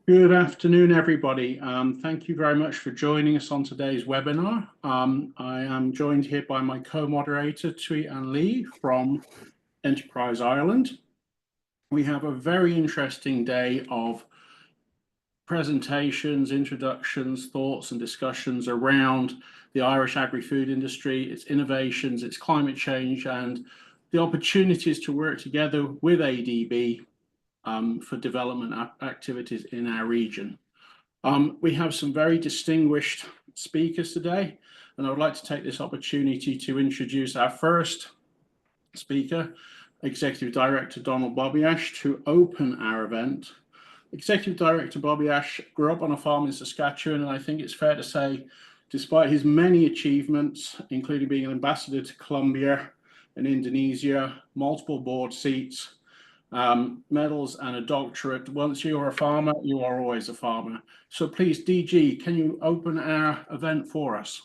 Good afternoon, everybody. Thank you very much for joining us on today's webinar. I am joined here by my co-moderator, Thuy Anh Lee from Enterprise Ireland. We have a very interesting day of presentations, introductions, thoughts and discussions around the Irish agri-food industry, its innovations, its climate change, and the opportunities to work together with ADB for development activities in our region. We have some very distinguished speakers today, and I would like to take this opportunity to introduce our first speaker, Executive Director Donald Bobiash, to open our event. Executive Director Bobiash grew up on a farm in Saskatchewan, and I think it's fair to say, despite his many achievements, including being an ambassador to Colombia and Indonesia, multiple board seats, medals and a doctorate. Once you're a farmer, you are always a farmer. So please, DG, can you open our event for us?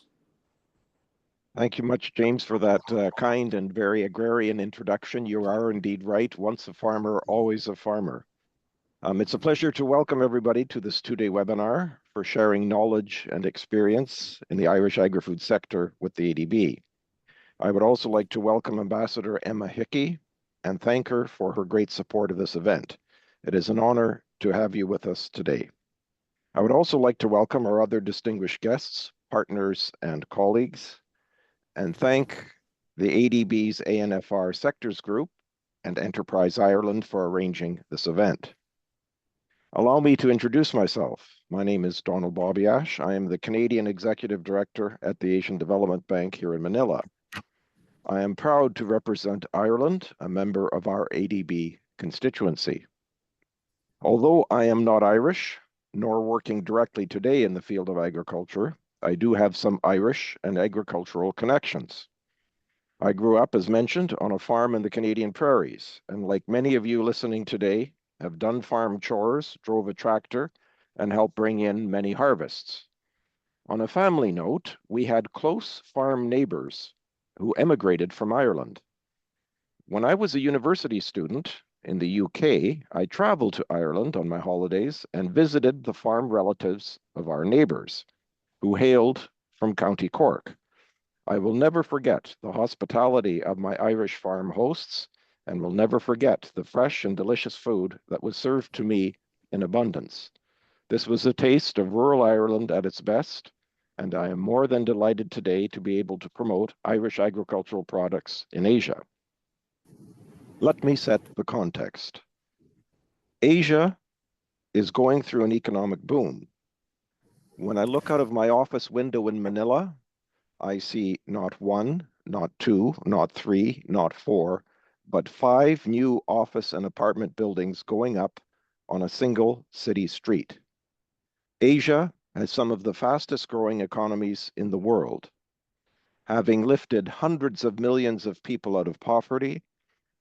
Thank you much, James, for that kind and very agrarian introduction. You are indeed right. Once a farmer, always a farmer. It's a pleasure to welcome everybody to this two-day webinar for sharing knowledge and experience in the Irish agri-food sector with the ADB. I would also like to welcome Ambassador Emma Hickey and thank her for her great support of this event. It is an honor to have you with us today. I would also like to welcome our other distinguished guests, partners, and colleagues, and thank the ADB's ANFR Sectors Group and Enterprise Ireland for arranging this event. Allow me to introduce myself. My name is Donald Bobiash. I am the Canadian Executive Director at the Asian Development Bank here in Manila. I am proud to represent Ireland, a member of our ADB constituency. Although I am not Irish, nor working directly today in the field of agriculture, I do have some Irish and agricultural connections. I grew up, as mentioned, on a farm in the Canadian prairies, and like many of you listening today, have done farm chores, drove a tractor, and helped bring in many harvests. On a family note, we had close farm neighbors who emigrated from Ireland. When I was a university student in the UK, I traveled to Ireland on my holidays and visited the farm relatives of our neighbors who hailed from County Cork. I will never forget the hospitality of my Irish farm hosts and will never forget the fresh and delicious food that was served to me in abundance. This was a taste of rural Ireland at its best, and I am more than delighted today to be able to promote Irish agricultural products in Asia. Let me set the context. Asia is going through an economic boom. When I look out of my office window in Manila, I see not one, not two, not three, not four, but 5 new office and apartment buildings going up on a single city street. Asia has some of the fastest growing economies in the world. Having lifted hundreds of millions of people out of poverty,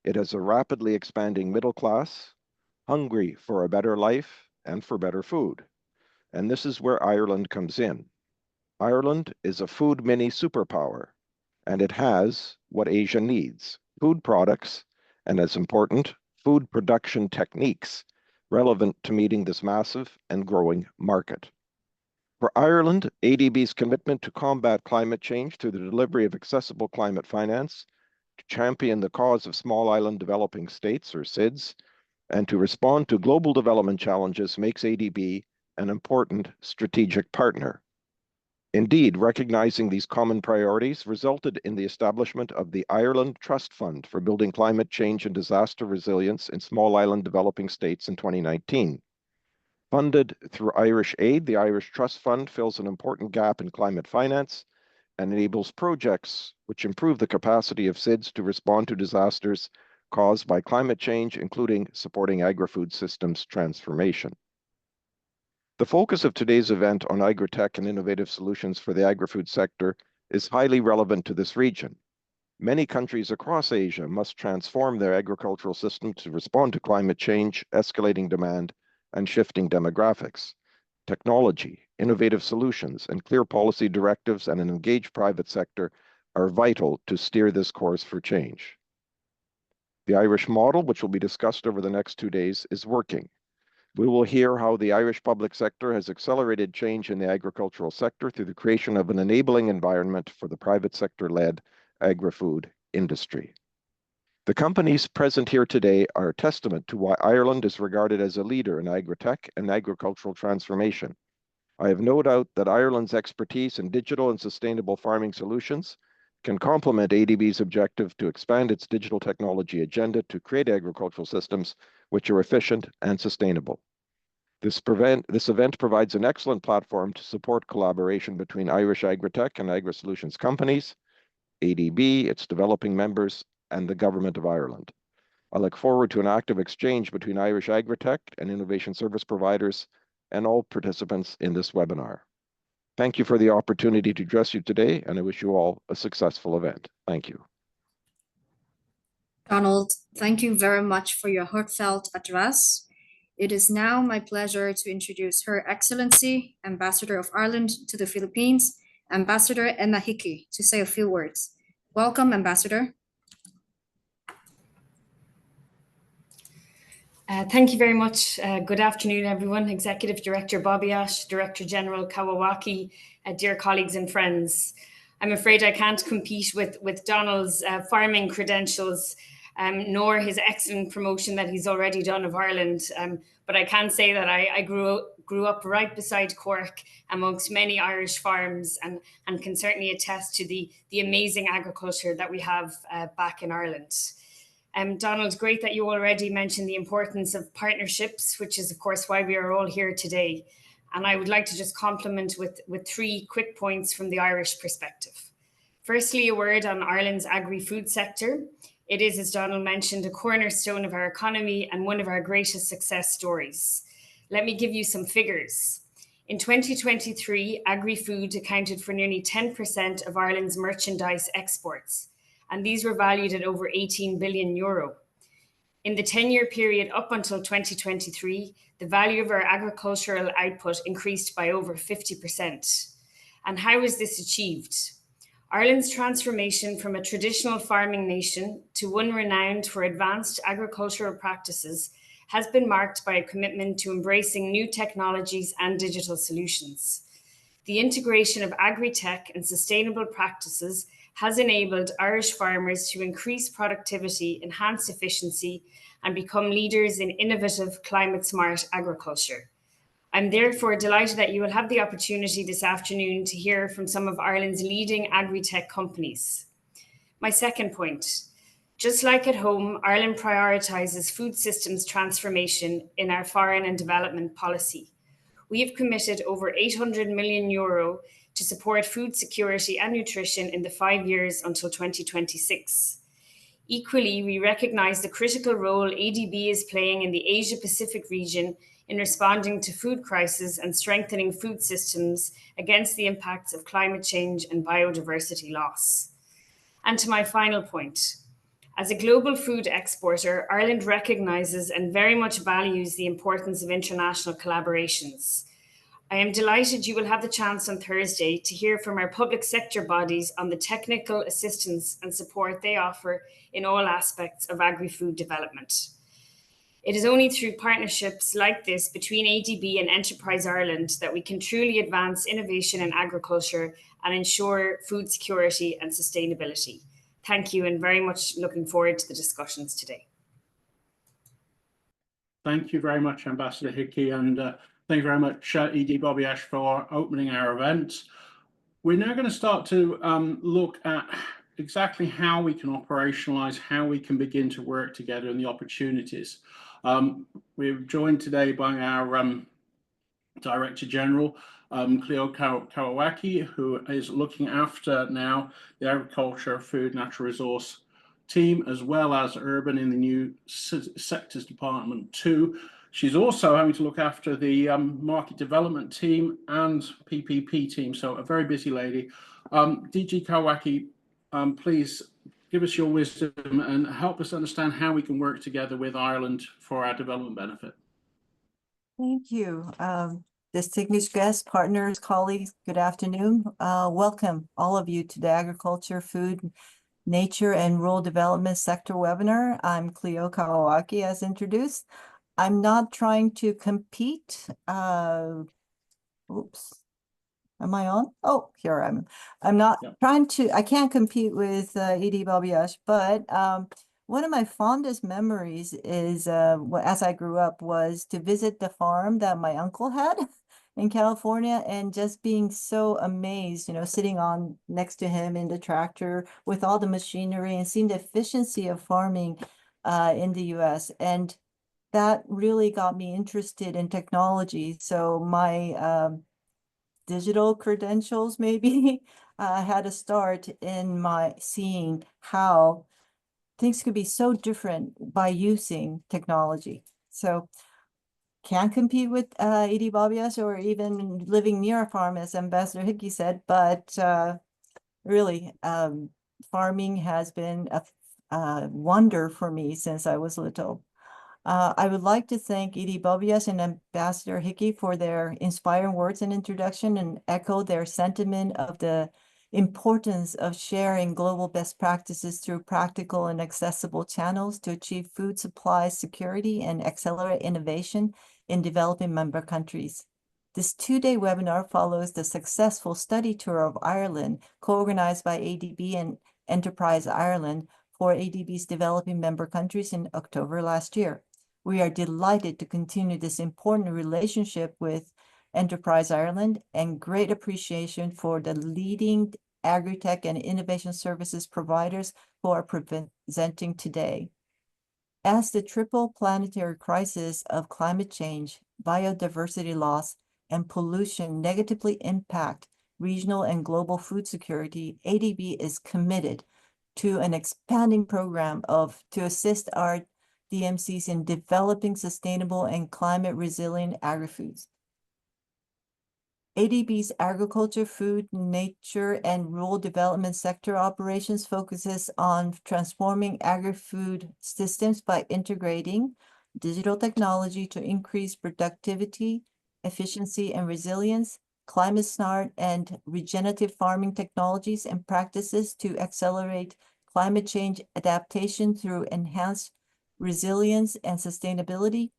it has a rapidly expanding middle class, hungry for a better life and for better food. And this is where Ireland comes in. Ireland is a food mini superpower, and it has what Asia needs: food products, and as important, food production techniques relevant to meeting this massive and growing market. For Ireland, ADB's commitment to combat climate change through the delivery of accessible climate finance, to champion the cause of small island developing states, or SIDS, and to respond to global development challenges makes ADB an important strategic partner. Indeed, recognizing these common priorities resulted in the establishment of the Ireland Trust Fund for building climate change and disaster resilience in small island developing states in 2019. Funded through Irish Aid, the Irish Trust Fund fills an important gap in climate finance and enables projects which improve the capacity of SIDS to respond to disasters caused by climate change, including supporting agri-food systems transformation. The focus of today's event on agri-tech and innovative solutions for the agri-food sector is highly relevant to this region. Many countries across Asia must transform their agricultural system to respond to climate change, escalating demand, and shifting demographics. Technology, innovative solutions, and clear policy directives and an engaged private sector are vital to steer this course for change. The Irish model, which will be discussed over the next 2 days, is working. We will hear how the Irish public sector has accelerated change in the agricultural sector through the creation of an enabling environment for the private sector-led agri-food industry. The companies present here today are a testament to why Ireland is regarded as a leader in agri-tech and agricultural transformation. I have no doubt that Ireland's expertise in digital and sustainable farming solutions can complement ADB's objective to expand its digital technology agenda to create agricultural systems which are efficient and sustainable. This event provides an excellent platform to support collaboration between Irish agri-tech and agri-solutions companies, ADB, its developing members, and the Government of Ireland. I look forward to an active exchange between Irish agri-tech and innovation service providers and all participants in this webinar. Thank you for the opportunity to address you today, and I wish you all a successful event. Thank you. Donald, thank you very much for your heartfelt address. It is now my pleasure to introduce Her Excellency, Ambassador of Ireland to the Philippines, Ambassador Emma Hickey, to say a few words. Welcome, Ambassador. Thank you very much. Good afternoon, everyone. Executive Director Bobby Ash, Director General Kawawaki, dear colleagues and friends. I'm afraid I can't compete with Donald's farming credentials, nor his excellent promotion that he's already done of Ireland. But I can say that I grew up right beside Cork amongst many Irish farms and can certainly attest to the amazing agriculture that we have back in Ireland. Donald, great that you already mentioned the importance of partnerships, which is, of course, why we are all here today. And I would like to just compliment with 3 quick points from the Irish perspective. Firstly, a word on Ireland's agri-food sector. It is, as Donald mentioned, a cornerstone of our economy and one of our greatest success stories. Let me give you some figures. In 2023, agri-food accounted for nearly 10% of Ireland's merchandise exports, and these were valued at over 18 billion euro. In the 10-year period up until 2023, the value of our agricultural output increased by over 50%. And how was this achieved? Ireland's transformation from a traditional farming nation to one renowned for advanced agricultural practices has been marked by a commitment to embracing new technologies and digital solutions. The integration of agri-tech and sustainable practices has enabled Irish farmers to increase productivity, enhance efficiency, and become leaders in innovative, climate-smart agriculture. I'm therefore delighted that you will have the opportunity this afternoon to hear from some of Ireland's leading agri-tech companies. My second point, just like at home, Ireland prioritises food systems transformation in our foreign and development policy. We have committed over 800 million euro to support food security and nutrition in the 5 years until 2026. Equally, we recognise the critical role ADB is playing in the Asia-Pacific region in responding to food crisis and strengthening food systems against the impacts of climate change and biodiversity loss. And to my final point, as a global food exporter, Ireland recognises and very much values the importance of international collaborations. I am delighted you will have the chance on Thursday to hear from our public sector bodies on the technical assistance and support they offer in all aspects of agri-food development. It is only through partnerships like this between ADB and Enterprise Ireland that we can truly advance innovation in agriculture and ensure food security and sustainability. Thank you, and very much looking forward to the discussions today. Thank you very much, Ambassador Hickey, and thank you very much, ED Bobby Ash, for opening our event. We're now going to start to look at exactly how we can operationalize, how we can begin to work together, and the opportunities. We're joined today by our Director General, Cleo Kawawaki, who is looking after now the Agriculture, Food, Natural Resource team, as well as Urban in the new Sectors Department too. She's also having to look after the Market Development team and PPP team, so a very busy lady. DG Kawawaki, please give us your wisdom and help us understand how we can work together with Ireland for our development benefit. Thank you. Distinguished guests, partners, colleagues, good afternoon. Welcome all of you to the Agriculture, Food, Nature and Rural Development Sector webinar. I'm Cleo Kawawaki, as introduced. I'm not trying to compete. Oops. Am I on? Oh, here I'm. I'm not Yep. trying to, I can't compete with Edie Babiash, but one of my fondest memories is, as I grew up, was to visit the farm that my uncle had in California and just being so amazed, you know, sitting on next to him in the tractor with all the machinery and seeing the efficiency of farming in the US. And that really got me interested in technology. So my digital credentials maybe had a start in my seeing how things could be so different by using technology. So can't compete with Edie Babias or even living near a farm, as Ambassador Hickey said, but really farming has been a wonder for me since I was little. I would like to thank Edie Babias and Ambassador Hickey for their inspiring words and introduction and echo their sentiment of the importance of sharing global best practices through practical and accessible channels to achieve food supply security and accelerate innovation in developing member countries. This two-day webinar follows the successful study tour of Ireland, co-organized by ADB and Enterprise Ireland for ADB's developing member countries in October last year. We are delighted to continue this important relationship with Enterprise Ireland and great appreciation for the leading agri-tech and innovation services providers who are presenting today. As the triple planetary crisis of climate change, biodiversity loss, and pollution negatively impact regional and global food security, ADB is committed to an expanding program to assist our DMCs in developing sustainable and climate resilient agri-foods. ADB's agriculture, food, nature, and rural development sector operations focuses on transforming agri-food systems by integrating digital technology to increase productivity, efficiency, and resilience, climate smart and regenerative farming technologies and practices to accelerate climate change adaptation through enhanced resilience and sustainability,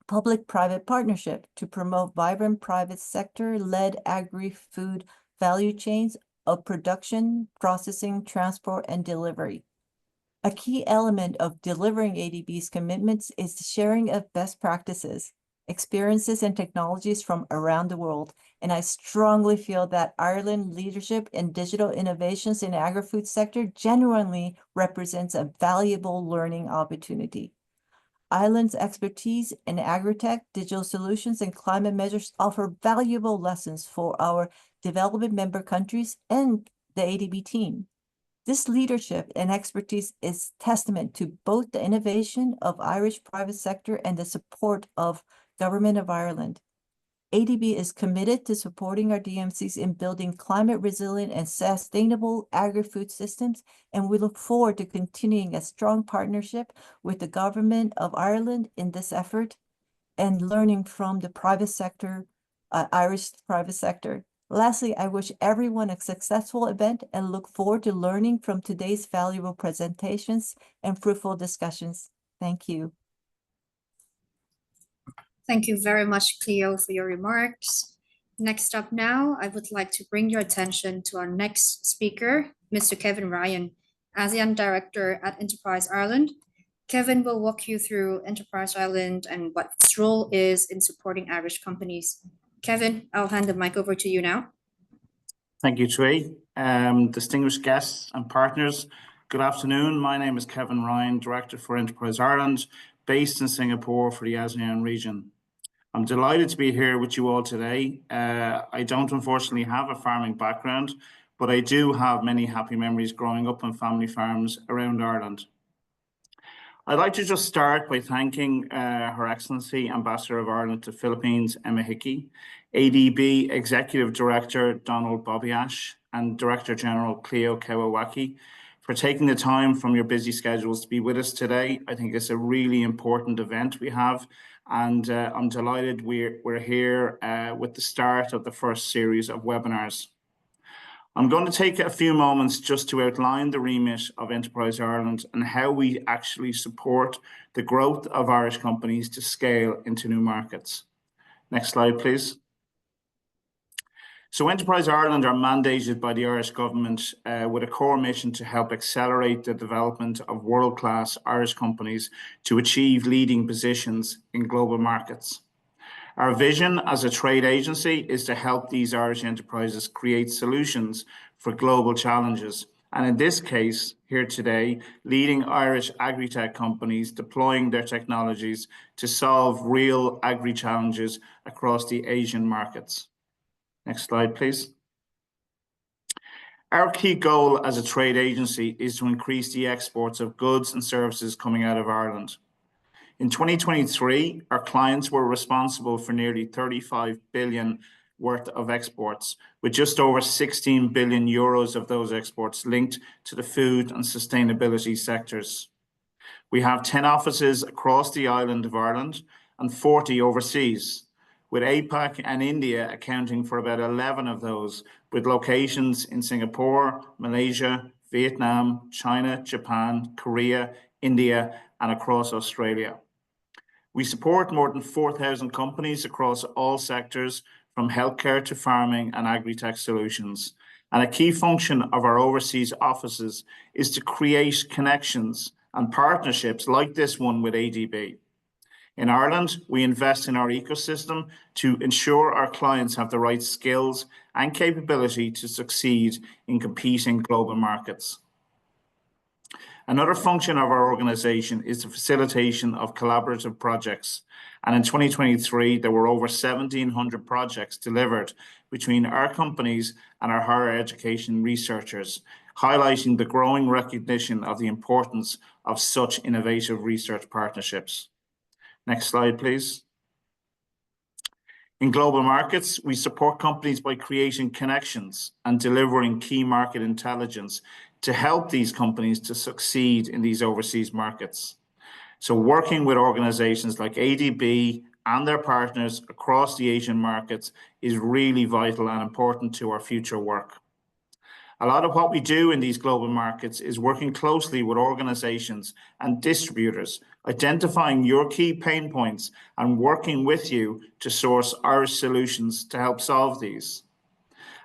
public-private partnership to promote vibrant private sector-led agri-food value chains of production, processing, transport, and delivery. A key element of delivering ADB's commitments is the sharing of best practices, experiences, and technologies from around the world. And I strongly feel that Ireland's leadership in digital innovations in the agri-food sector genuinely represents a valuable learning opportunity. Ireland's expertise in agri-tech, digital solutions, and climate measures offer valuable lessons for our development member countries and the ADB team. This leadership and expertise is testament to both the innovation of Irish private sector and the support of Government of Ireland. ADB is committed to supporting our DMCs in building climate resilient and sustainable agri-food systems, and we look forward to continuing a strong partnership with the Government of Ireland in this effort and learning from the private sector, Irish private sector. Lastly, I wish everyone a successful event and look forward to learning from today's valuable presentations and fruitful discussions. Thank you. Thank you very much, Cleo, for your remarks. Next up now, I would like to bring your attention to our next speaker, Mr. Kevin Ryan, ASEAN Director at Enterprise Ireland. Kevin will walk you through Enterprise Ireland and what its role is in supporting Irish companies. Kevin, I'll hand the mic over to you now. Thank you, Twee. Distinguished guests and partners, good afternoon. My name is Kevin Ryan, Director for Enterprise Ireland, based in Singapore for the ASEAN region. I'm delighted to be here with you all today. I don't unfortunately have a farming background, but I do have many happy memories growing up on family farms around Ireland. I'd like to just start by thanking Her Excellency Ambassador of Ireland to Philippines, Emma Hickey, ADB Executive Director Donald Bobiash, and Director General Cleo Kawawaki for taking the time from your busy schedules to be with us today. I think it's a really important event we have, and I'm delighted we're here with the start of the first series of webinars. I'm going to take a few moments just to outline the remit of Enterprise Ireland and how we actually support the growth of Irish companies to scale into new markets. Next slide, please. So Enterprise Ireland are mandated by the Irish government with a core mission to help accelerate the development of world-class Irish companies to achieve leading positions in global markets. Our vision as a trade agency is to help these Irish enterprises create solutions for global challenges. And in this case, here today, leading Irish agri-tech companies deploying their technologies to solve real agri challenges across the Asian markets. Next slide, please. Our key goal as a trade agency is to increase the exports of goods and services coming out of Ireland. In 2023, our clients were responsible for nearly 35 billion worth of exports, with just over 16 billion euros of those exports linked to the food and sustainability sectors. We have 10 offices across the island of Ireland and 40 overseas, with APAC and India accounting for about 11 of those, with locations in Singapore, Malaysia, Vietnam, China, Japan, Korea, India, and across Australia. We support more than 4,000 companies across all sectors, from healthcare to farming and agri-tech solutions. And a key function of our overseas offices is to create connections and partnerships like this one with ADB. In Ireland, we invest in our ecosystem to ensure our clients have the right skills and capability to succeed in competing global markets. Another function of our organization is the facilitation of collaborative projects. And in 2023, there were over 1,700 projects delivered between our companies and our higher education researchers, highlighting the growing recognition of the importance of such innovative research partnerships. Next slide, please. In global markets, we support companies by creating connections and delivering key market intelligence to help these companies to succeed in these overseas markets. So working with organizations like ADB and their partners across the Asian markets is really vital and important to our future work. A lot of what we do in these global markets is working closely with organizations and distributors, identifying your key pain points and working with you to source Irish solutions to help solve these.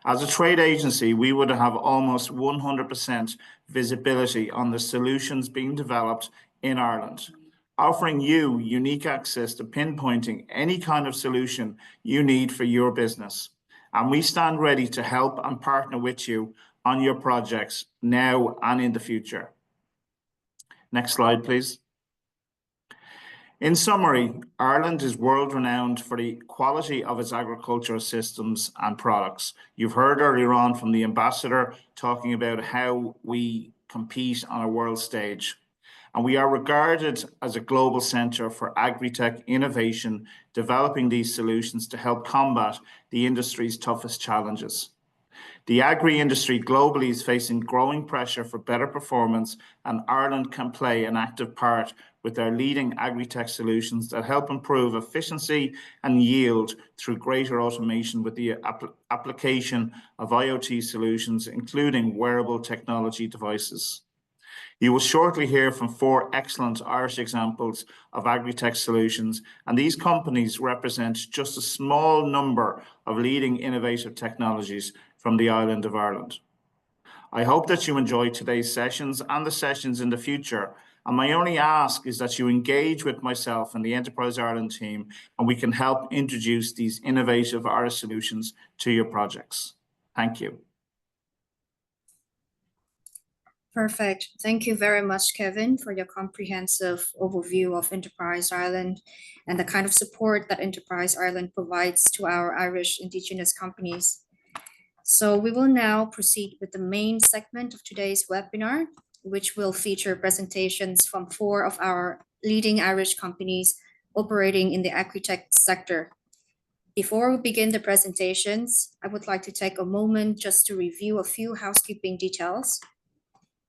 As a trade agency, we would have almost 100% visibility on the solutions being developed in Ireland, offering you unique access to pinpointing any kind of solution you need for your business. And we stand ready to help and partner with you on your projects now and in the future. Next slide, please. In summary, Ireland is world-renowned for the quality of its agricultural systems and products. You've heard earlier on from the ambassador talking about how we compete on a world stage. And we are regarded as a global centre for agri-tech innovation, developing these solutions to help combat the industry's toughest challenges. The agri-industry globally is facing growing pressure for better performance, and Ireland can play an active part with their leading agri-tech solutions that help improve efficiency and yield through greater automation with the application of IoT solutions, including wearable technology devices. You will shortly hear from 4 excellent Irish examples of agri-tech solutions, and these companies represent just a small number of leading innovative technologies from the island of Ireland. I hope that you enjoyed today's sessions and the sessions in the future. And my only ask is that you engage with myself and the Enterprise Ireland team, and we can help introduce these innovative Irish solutions to your projects. Thank you. Perfect. Thank you very much, Kevin, for your comprehensive overview of Enterprise Ireland and the kind of support that Enterprise Ireland provides to our Irish Indigenous companies. So we will now proceed with the main segment of today's webinar, which will feature presentations from 4 of our leading Irish companies operating in the agri-tech sector. Before we begin the presentations, I would like to take a moment just to review a few housekeeping details.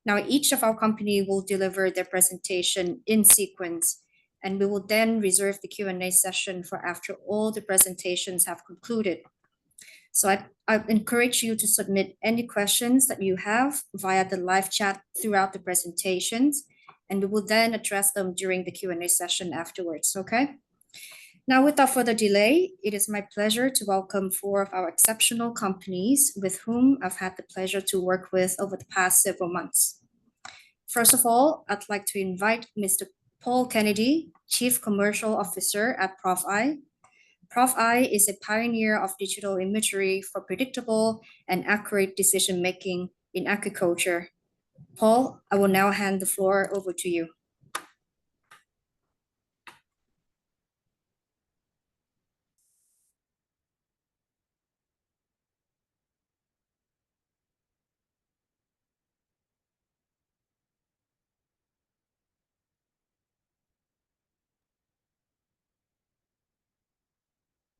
Now, each of our company will deliver their presentation in sequence, and we will then reserve the Q&A session for after all the presentations have concluded. So I encourage you to submit any questions that you have via the live chat throughout the presentations, and we will then address them during the Q&A session afterwards, okay? Now, without further delay, it is my pleasure to welcome 4 of our exceptional companies with whom I've had the pleasure to work with over the past several months. First of all, I'd like to invite Mr. Paul Kennedy, Chief Commercial Officer at Prof.I. Prof.I is a pioneer of digital imagery for predictable and accurate decision-making in agriculture. Paul, I will now hand the floor over to you.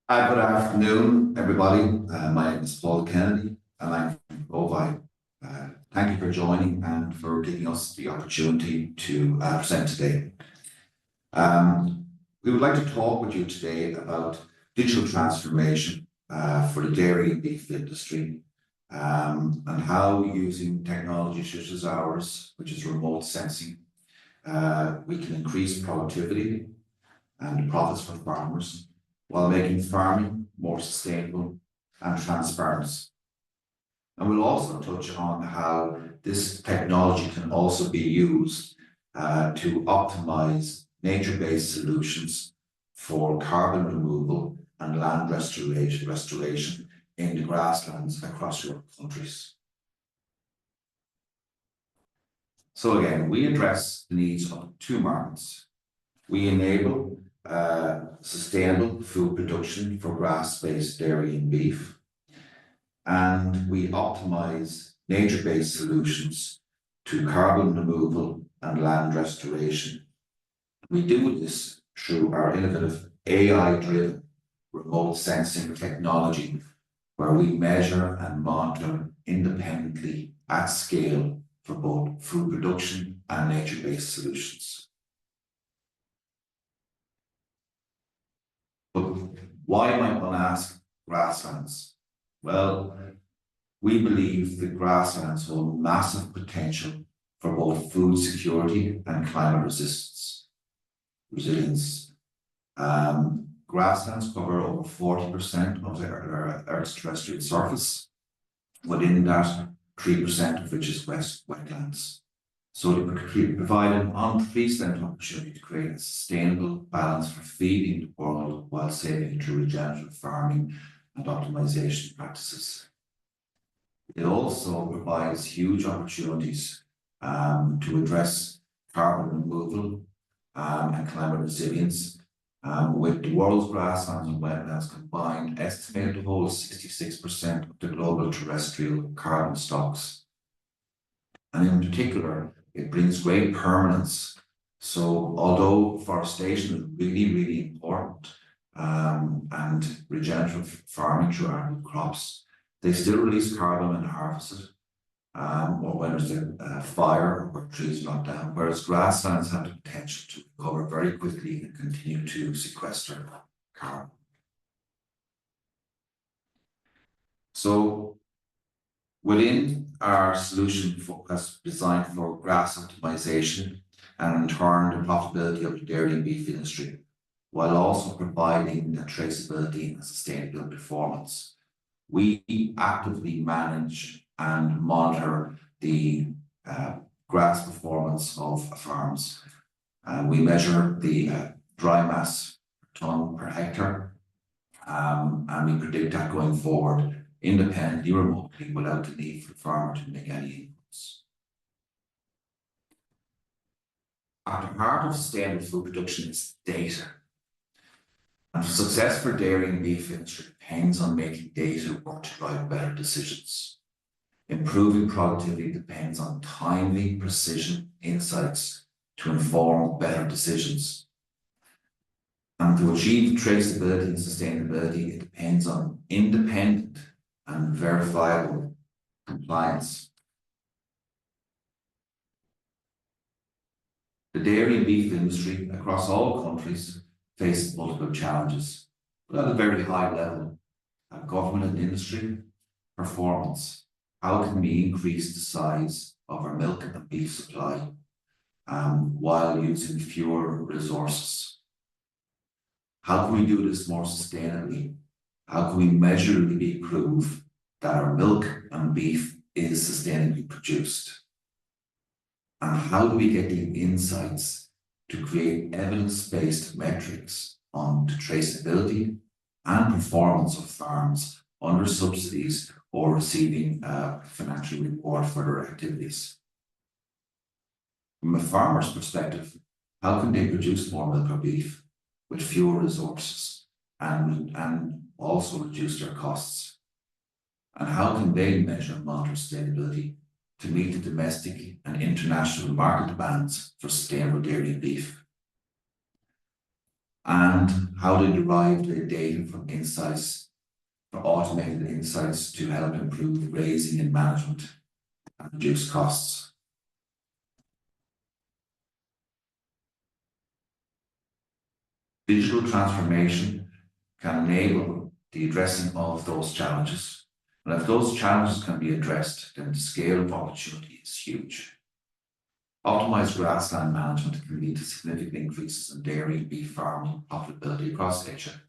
Good afternoon, everybody. My name is Paul Kennedy, and I'm from Profi. Thank you for joining and for giving us the opportunity to present today. We would like to talk with you today about digital transformation for the dairy and beef industry, and how using technology such as ours, which is remote sensing, we can increase productivity and profits for farmers, while making farming more sustainable and transparent. And we'll also touch on how this technology can also be used to optimize nature-based solutions for carbon removal and land restoration in the grasslands across your countries. So again, we address the needs of 2 markets. We enable sustainable food production for grass-based dairy and beef, and we optimize nature-based solutions to carbon removal and land restoration. We do this through our innovative AI-driven remote sensing technology, where we measure and monitor independently at scale for both food production and nature-based solutions. But why might one ask grasslands? Well, we believe that grasslands hold massive potential for both food security and climate resilience. Grasslands cover over 40% of the Earth's terrestrial surface. Within that, 3% of which is wetlands. So they provide an unprecedented opportunity to create a sustainable balance for feeding the world while saving through regenerative farming and optimization practices. It also provides huge opportunities to address carbon removal and climate resilience, with the world's grasslands and wetlands combined estimated to hold 66% of the global terrestrial carbon stocks. And in particular, it brings great permanence. So although forestation is really, really important, and regenerative farming through arable crops, they still release carbon when harvested, or when there's a fire or trees knocked down, whereas grasslands have the potential to recover very quickly and continue to sequester carbon. So within our solution that's designed for grass optimization and in turn the profitability of the dairy and beef industry, while also providing the traceability and sustainable performance, we actively manage and monitor the grass performance of farms. We measure the dry mass per tonne per hectare, and we predict that going forward independently, remotely, without the need for the farmer to make any inputs. At the heart of sustainable food production is data. And success for dairy and beef industry depends on making data work to drive better decisions. Improving productivity depends on timely precision insights to inform better decisions. And to achieve traceability and sustainability, it depends on independent and verifiable compliance. The dairy and beef industry across all countries faces multiple challenges, but at a very high level. government and industry, performance. How can we increase the size of our milk and beef supply while using fewer resources? How can we do this more sustainably? How can we measurably prove that our milk and beef is sustainably produced? And how do we get the insights to create evidence-based metrics on the traceability and performance of farms under subsidies or receiving a financial reward for their activities? From a farmer's perspective, how can they produce more milk or beef with fewer resources and also reduce their costs? And how can they measure and monitor sustainability to meet the domestic and international market demands for sustainable dairy and beef? And how they derive their data from insights, for automated insights to help improve raising and management and reduce costs. Digital transformation can enable the addressing of those challenges. And if those challenges can be addressed, then the scale of opportunity is huge. Optimized grassland management can lead to significant increases in dairy and beef farming profitability across Asia.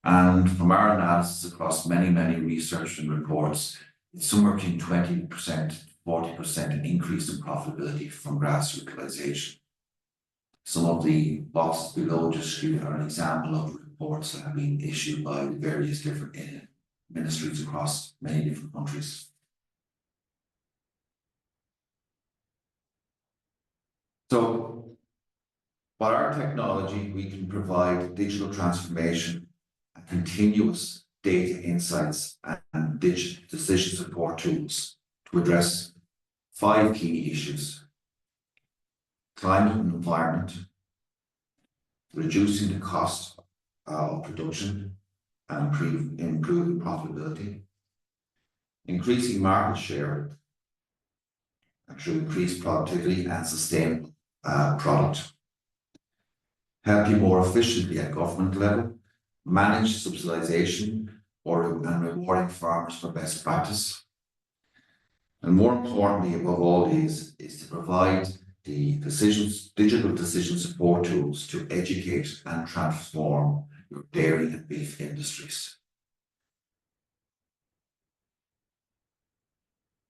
And from our analysis across many research and reports, it's somewhere between 20% to 40% increase in profitability from grass utilization. Some of the boxes below just give are an example of reports that have been issued by various different ministries across many different countries. So, by our technology, we can provide digital transformation and continuous data insights and digital decision support tools to address 5 key issues: climate and environment, reducing the cost of production and improving profitability, increasing market share through increased productivity and sustainable product, helping more efficiently at government level, manage subsidization and rewarding farmers for best practice. And more importantly, above all these, is to provide the digital decision support tools to educate and transform your dairy and beef industries.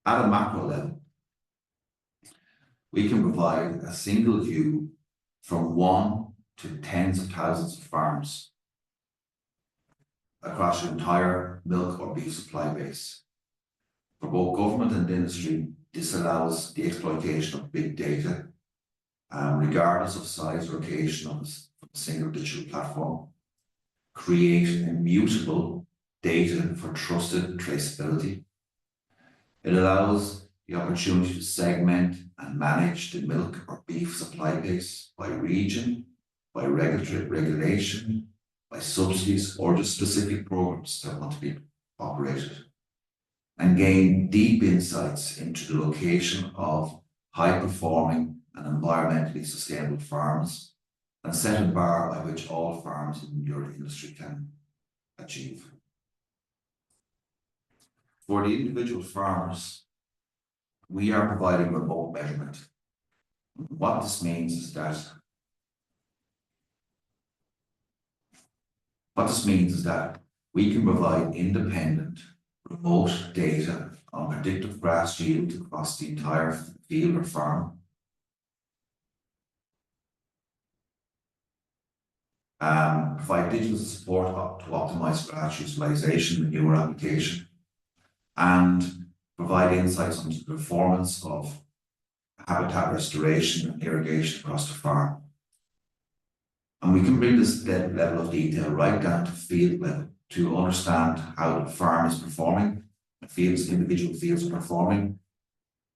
At a macro level, we can provide a single view from 1 to tens of thousands of farms across your entire milk or beef supply base. For both government and industry, this allows the exploitation of big data, regardless of size or location of a single digital platform, create immutable data for trusted traceability. It allows the opportunity to segment and manage the milk or beef supply base by region, by regulation, by subsidies, or just specific programs that want to be operated, and gain deep insights into the location of high-performing and environmentally sustainable farms, and set a bar by which all farms in your industry can achieve. For the individual farmers, we are providing remote measurement. What this means is that we can provide independent, remote data on predictive grass yield across the entire field or farm, provide digital support to optimize grass utilization, manure application, and provide insights into the performance of habitat restoration and irrigation across the farm. And we can bring this level of detail right down to field level to understand how the farm is performing, individual fields are performing,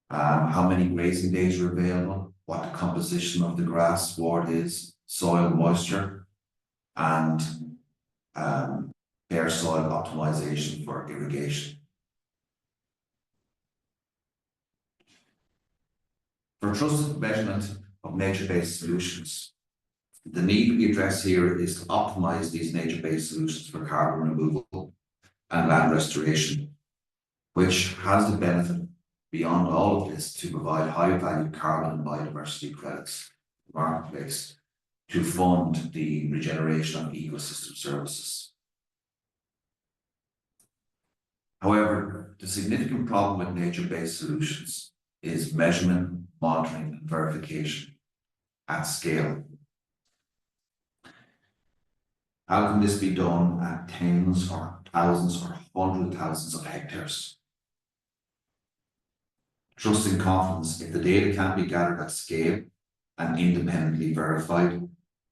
how many grazing days are available, what the composition of the grass sward is, soil moisture, and bare soil optimization for irrigation. For trusted measurement of nature-based solutions, the need we address here is to optimize these nature-based solutions for carbon removal and land restoration, which has the benefit beyond all of this to provide high value carbon and biodiversity credits to the marketplace to fund the regeneration of ecosystem services. However, the significant problem with nature-based solutions is measurement, monitoring, and verification at scale. How can this be done at tens or thousands or hundreds of thousands of hectares? Trust and confidence. If the data can't be gathered at scale and independently verified,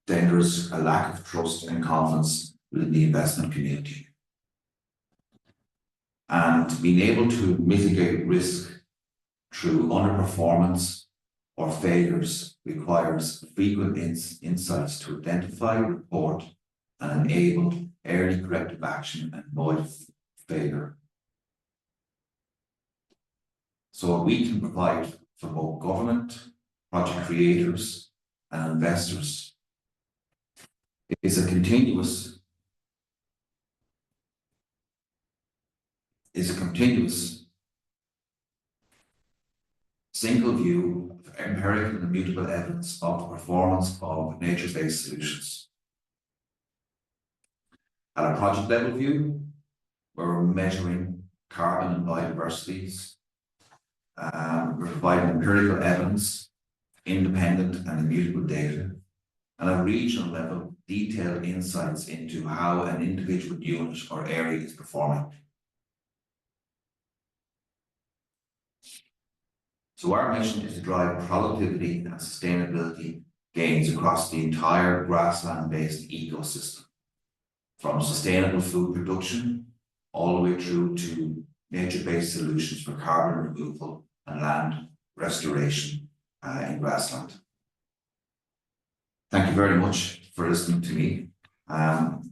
then there's a lack of trust and confidence within the investment community. And being able to mitigate risk through underperformance or failures requires frequent insights to identify, report, and enable early corrective action and avoid failure. So what we can provide for both government, project creators, and investors is a continuous single view of empirical and immutable evidence of the performance of nature-based solutions. At a project level view, where we're measuring carbon and biodiversities, we're providing empirical evidence, independent and immutable data, and at a regional level, detailed insights into how an individual unit or area is performing. So our mission is to drive productivity and sustainability gains across the entire grassland-based ecosystem, from sustainable food production all the way through to nature-based solutions for carbon removal and land restoration in grassland. Thank you very much for listening to me.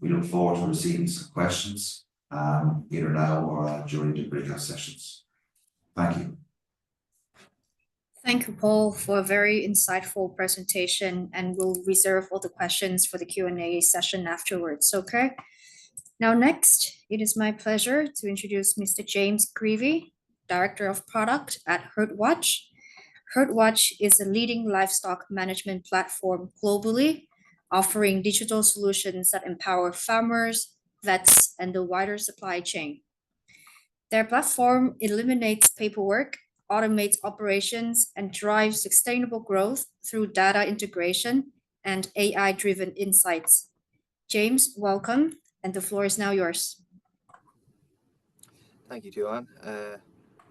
We look forward to receiving some questions either now or during the breakout sessions. Thank you. Thank you, Paul, for a very insightful presentation, and we'll reserve all the questions for the Q&A session afterwards, okay? Now next, it is my pleasure to introduce Mr. James Greavy, Director of Product at HerdWatch. HerdWatch is a leading livestock management platform globally, offering digital solutions that empower farmers, vets, and the wider supply chain. Their platform eliminates paperwork, automates operations, and drives sustainable growth through data integration and AI-driven insights. James, welcome, and the floor is now yours. Thank you, Joanne.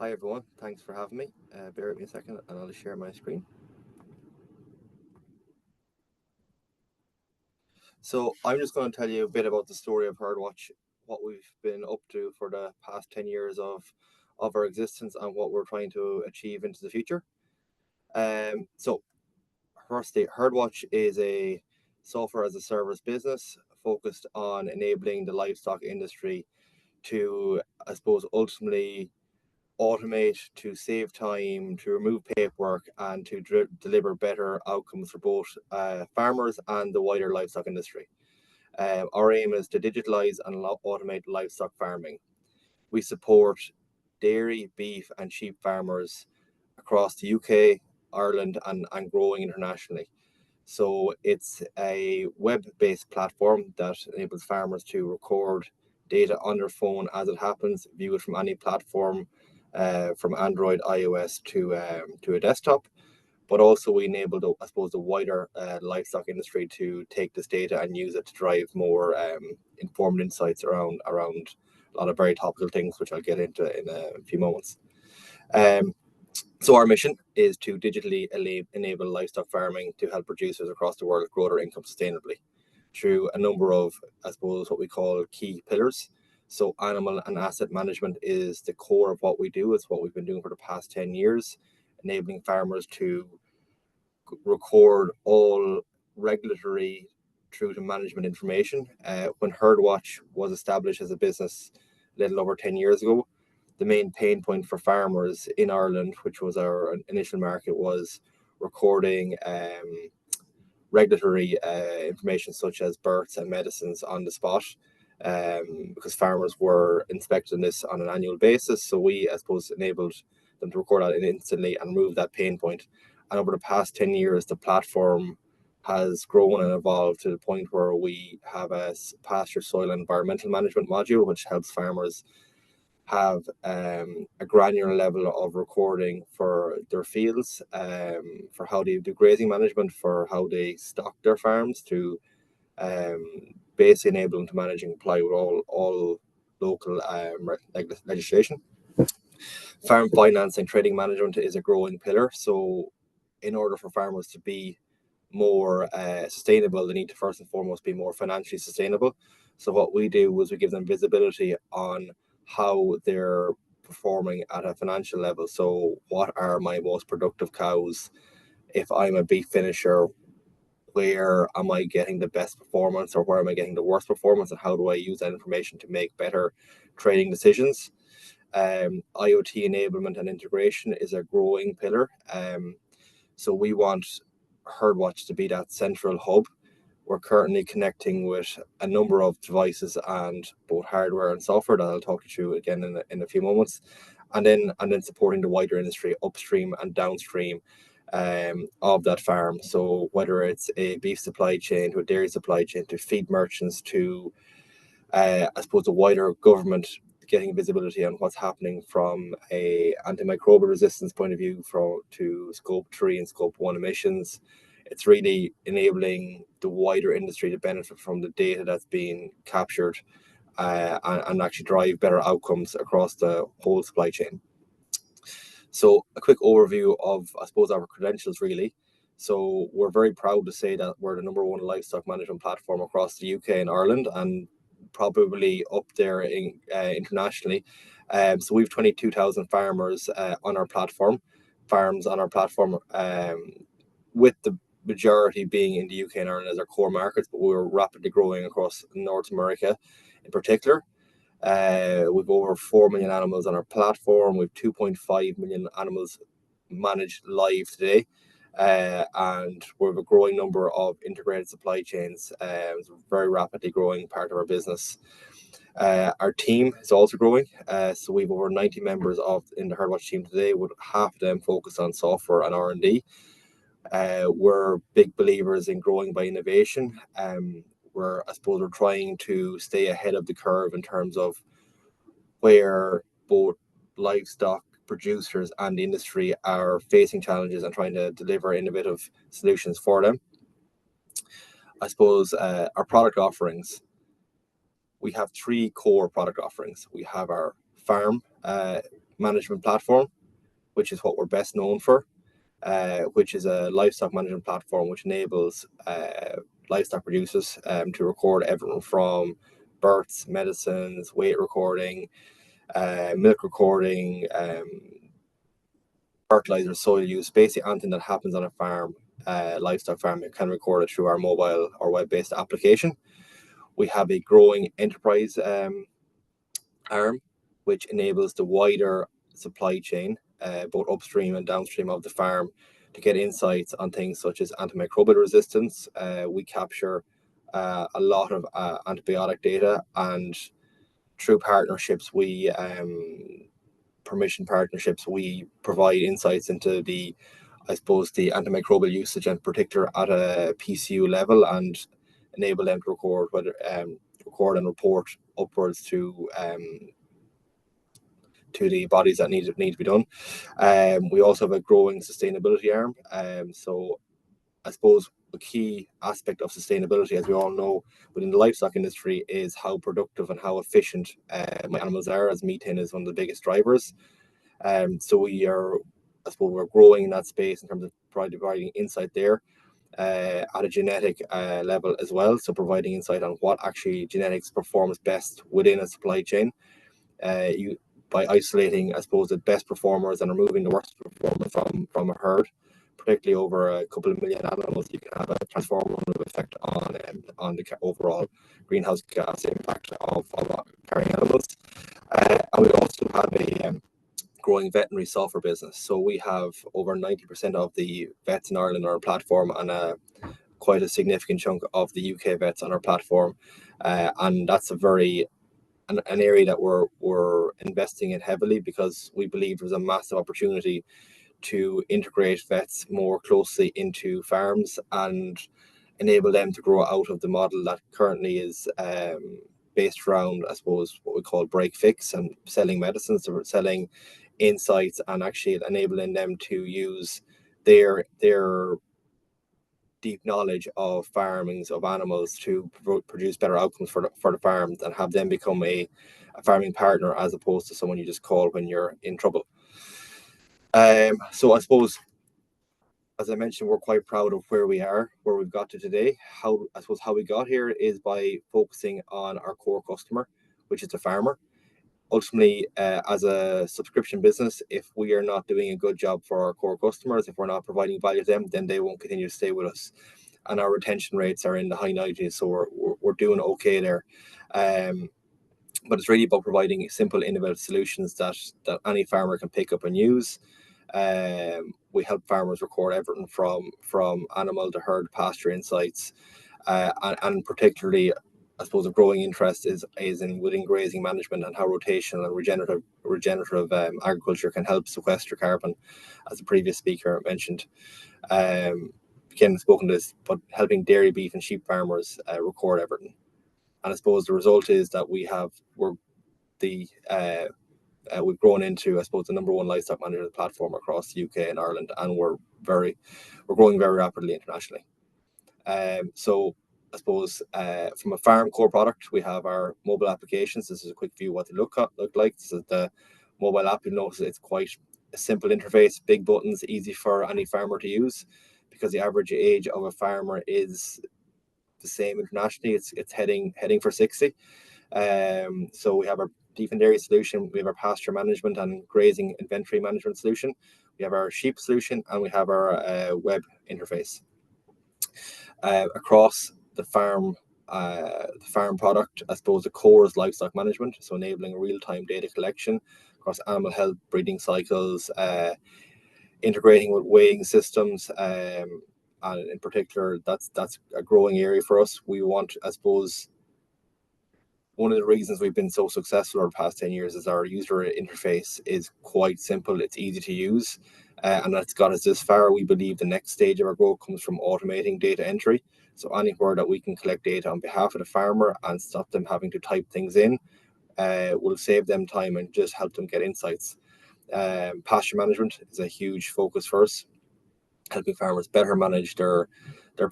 Hi, everyone. Thanks for having me. Bear with me a second, and I'll share my screen. So I'm just going to tell you a bit about the story of HerdWatch, what we've been up to for the past 10 years of our existence and what we're trying to achieve into the future. So firstly, HerdWatch is a software as a service business focused on enabling the livestock industry to, I suppose, ultimately automate, to save time, to remove paperwork, and to deliver better outcomes for both farmers and the wider livestock industry. Our aim is to digitalize and automate livestock farming. We support dairy, beef, and sheep farmers across the UK, Ireland, and growing internationally. So it's a web-based platform that enables farmers to record data on their phone as it happens, view it from any platform, from Android, iOS to a desktop. But also we enable the, I suppose, the wider livestock industry to take this data and use it to drive more informed insights around a lot of very topical things, which I'll get into in a few moments. So our mission is to digitally enable livestock farming to help producers across the world grow their income sustainably through a number of, I suppose, what we call key pillars. So animal and asset management is the core of what we do. It's what we've been doing for the past 10 years, enabling farmers to record all regulatory through to management information. When HerdWatch was established as a business a little over 10 years ago, the main pain point for farmers in Ireland, which was our initial market, was recording regulatory information such as births and medicines on the spot. because farmers were inspecting this on an annual basis. So we, I suppose, enabled them to record that instantly and remove that pain point. And over the past 10 years, the platform has grown and evolved to the point where we have a pasture, soil, and environmental management module, which helps farmers have a granular level of recording for their fields, for how they do grazing management, for how they stock their farms, to basically enable them to manage and comply with all local legislation. Farm finance and trading management is a growing pillar. So in order for farmers to be more sustainable, they need to first and foremost be more financially sustainable. So what we do is we give them visibility on how they're performing at a financial level. So what are my most productive cows? If I'm a beef finisher, where am I getting the best performance, or where am I getting the worst performance, and how do I use that information to make better trading decisions? IoT enablement and integration is a growing pillar. So we want HerdWatch to be that central hub. We're currently connecting with a number of devices and both hardware and software that I'll talk you through again in a few moments, and then supporting the wider industry upstream and downstream of that farm. So whether it's a beef supply chain to a dairy supply chain to feed merchants to I suppose the wider government, getting visibility on what's happening from a antimicrobial resistance point of view to scope 3 and scope 1 emissions. It's really enabling the wider industry to benefit from the data that's being captured and actually drive better outcomes across the whole supply chain. So a quick overview of, I suppose, our credentials really. So we're very proud to say that we're the #1 livestock management platform across the UK and Ireland, and probably up there internationally. So we've 22,000 farmers on our platform, with the majority being in the UK and Ireland as our core markets, but we're rapidly growing across North America in particular. We've over 4 million animals on our platform. We've 2.5 million animals managed live today. And we have a growing number of integrated supply chains. It's a very rapidly growing part of our business. Our team is also growing. So we have over 90 members in the HerdWatch team today, with half of them focused on software and R&D. We're big believers in growing by innovation. We're trying to stay ahead of the curve in terms of where both livestock producers and the industry are facing challenges and trying to deliver innovative solutions for them. I suppose our product offerings, we have 3 core product offerings. We have our farm management platform, which is what we're best known for, which is a livestock management platform which enables livestock producers to record everything from births, medicines, weight recording, milk recording, fertilizer, soil use, basically anything that happens on a farm, livestock farm, you can record it through our mobile or web-based application. We have a growing enterprise arm, which enables the wider supply chain, both upstream and downstream of the farm, to get insights on things such as antimicrobial resistance. We capture a lot of antibiotic data, and through partnerships, permission partnerships, we provide insights into the antimicrobial usage, in particular at a PCU level, and enable them to record and report upwards to the bodies that need to be done. We also have a growing sustainability arm. So I suppose a key aspect of sustainability, as we all know, within the livestock industry, is how productive and how efficient my animals are, as methane is one of the biggest drivers. So we're growing in that space in terms of providing insight there at a genetic level as well. So providing insight on what actually genetics performs best within a supply chain. By isolating, I suppose, the best performers and removing the worst performers from a herd, particularly over a couple of million animals, you can have a transformative effect on the overall greenhouse gas impact of carrying animals. And we also have a growing veterinary software business. So we have over 90% of the vets in Ireland on our platform, and quite a significant chunk of the UK vets on our platform, and that's an area that we're investing in heavily, because we believe there's a massive opportunity to integrate vets more closely into farms and enable them to grow out of the model that currently is based around, I suppose, what we call break fix and selling medicines. So we're selling insights and actually enabling them to use their deep knowledge of farmings of animals to produce better outcomes for the farms, and have them become a farming partner as opposed to someone you just call when you're in trouble. So I suppose, as I mentioned, we're quite proud of where we've got to today. How we got here is by focusing on our core customer, which is the farmer. Ultimately, as a subscription business, if we are not doing a good job for our core customers, if we're not providing value to them, then they won't continue to stay with us. And our retention rates are in the high 90s, so we're doing okay there. But it's really about providing simple, innovative solutions that any farmer can pick up and use. We help farmers record everything from animal to herd pasture insights, and particularly, I suppose, a growing interest is within grazing management and how rotational and regenerative agriculture can help sequester carbon, as the previous speaker mentioned. Again, spoken to this, but helping dairy, beef, and sheep farmers record everything. And I suppose the result is that we've grown into, I suppose, the #1 livestock management platform across the UK and Ireland, and we're growing very rapidly internationally. So I suppose from a farm core product, we have our mobile applications. This is a quick view of what they look like. This is the mobile app. You'll notice it's quite a simple interface, big buttons, easy for any farmer to use, because the average age of a farmer is the same internationally. It's heading for 60. So we have our beef and dairy solution, we have our pasture management and grazing inventory management solution, we have our sheep solution, and we have our web interface. Across the farm product, I suppose the core is livestock management, so enabling real-time data collection across animal health, breeding cycles, integrating with weighing systems, and in particular, that's a growing area for us. We want, I suppose, one of the reasons we've been so successful over the past 10 years is our user interface is quite simple, it's easy to use, and that's got us this far. We believe the next stage of our growth comes from automating data entry. So anywhere that we can collect data on behalf of the farmer and stop them having to type things in will save them time and just help them get insights. Pasture management is a huge focus for us, helping farmers better manage their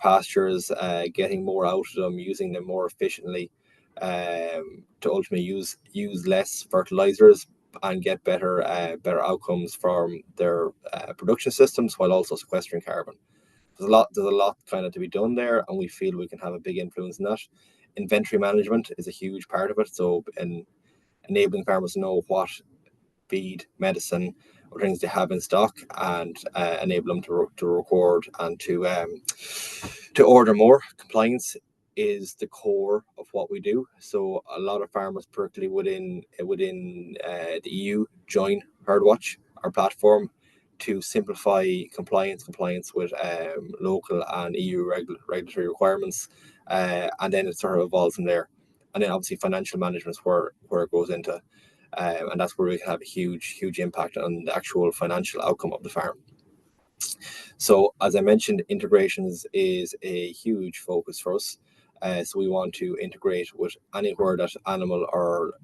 pastures, getting more out of them, using them more efficiently, to ultimately use less fertilizers and get better outcomes from their production systems, while also sequestering carbon. There's a lot kind of to be done there, and we feel we can have a big influence in that. Inventory management is a huge part of it, so enabling farmers to know what feed, medicine, or things they have in stock, and enable them to record and to order more. Compliance is the core of what we do. So a lot of farmers, particularly within the EU, join HerdWatch, our platform, to simplify compliance with local and EU regulatory requirements, and then it sort of evolves from there. And then obviously financial management is where it goes into, and that's where we can have a huge impact on the actual financial outcome of the farm. So as I mentioned, integrations is a huge focus for us. So we want to integrate with anywhere that animal or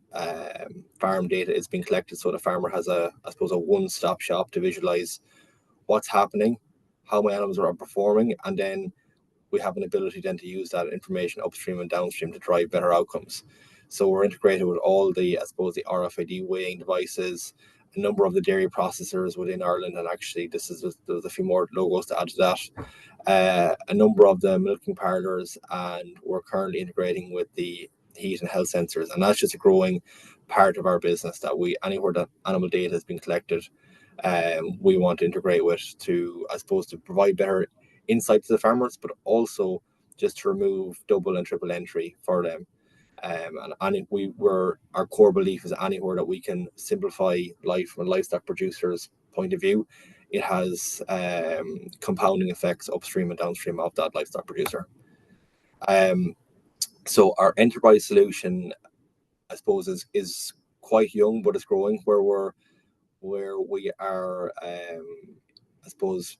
farm data is being collected, so the farmer has a one-stop shop to visualize what's happening, how my animals are performing, and then we have an ability then to use that information upstream and downstream to drive better outcomes. So we're integrated with all the, I suppose, the RFID weighing devices, a number of the dairy processors within Ireland, and actually there's a few more logos to add to that. A number of the milking parlours, and we're currently integrating with the heat and health sensors, and that's just a growing part of our business, that anywhere that animal data has been collected, we want to integrate with, to, I suppose, to provide better insight to the farmers, but also just to remove double and triple entry for them. And our core belief is anywhere that we can simplify life from a livestock producer's point of view it has compounding effects upstream and downstream of that livestock producer. So our enterprise solution, I suppose, is quite young, but it's growing. Where we are, I suppose,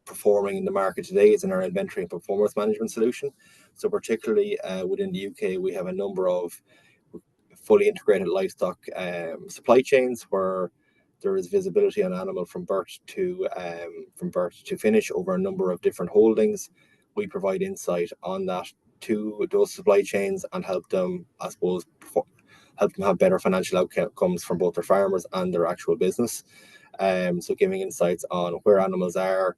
performing in the market today is in our inventory and performance management solution. So particularly within the UK, we have a number of fully integrated livestock supply chains where there is visibility on animal from birth to finish over a number of different holdings. We provide insight on that to those supply chains and help them, I suppose, help them have better financial outcomes from both their farmers and their actual business. So giving insights on where animals are,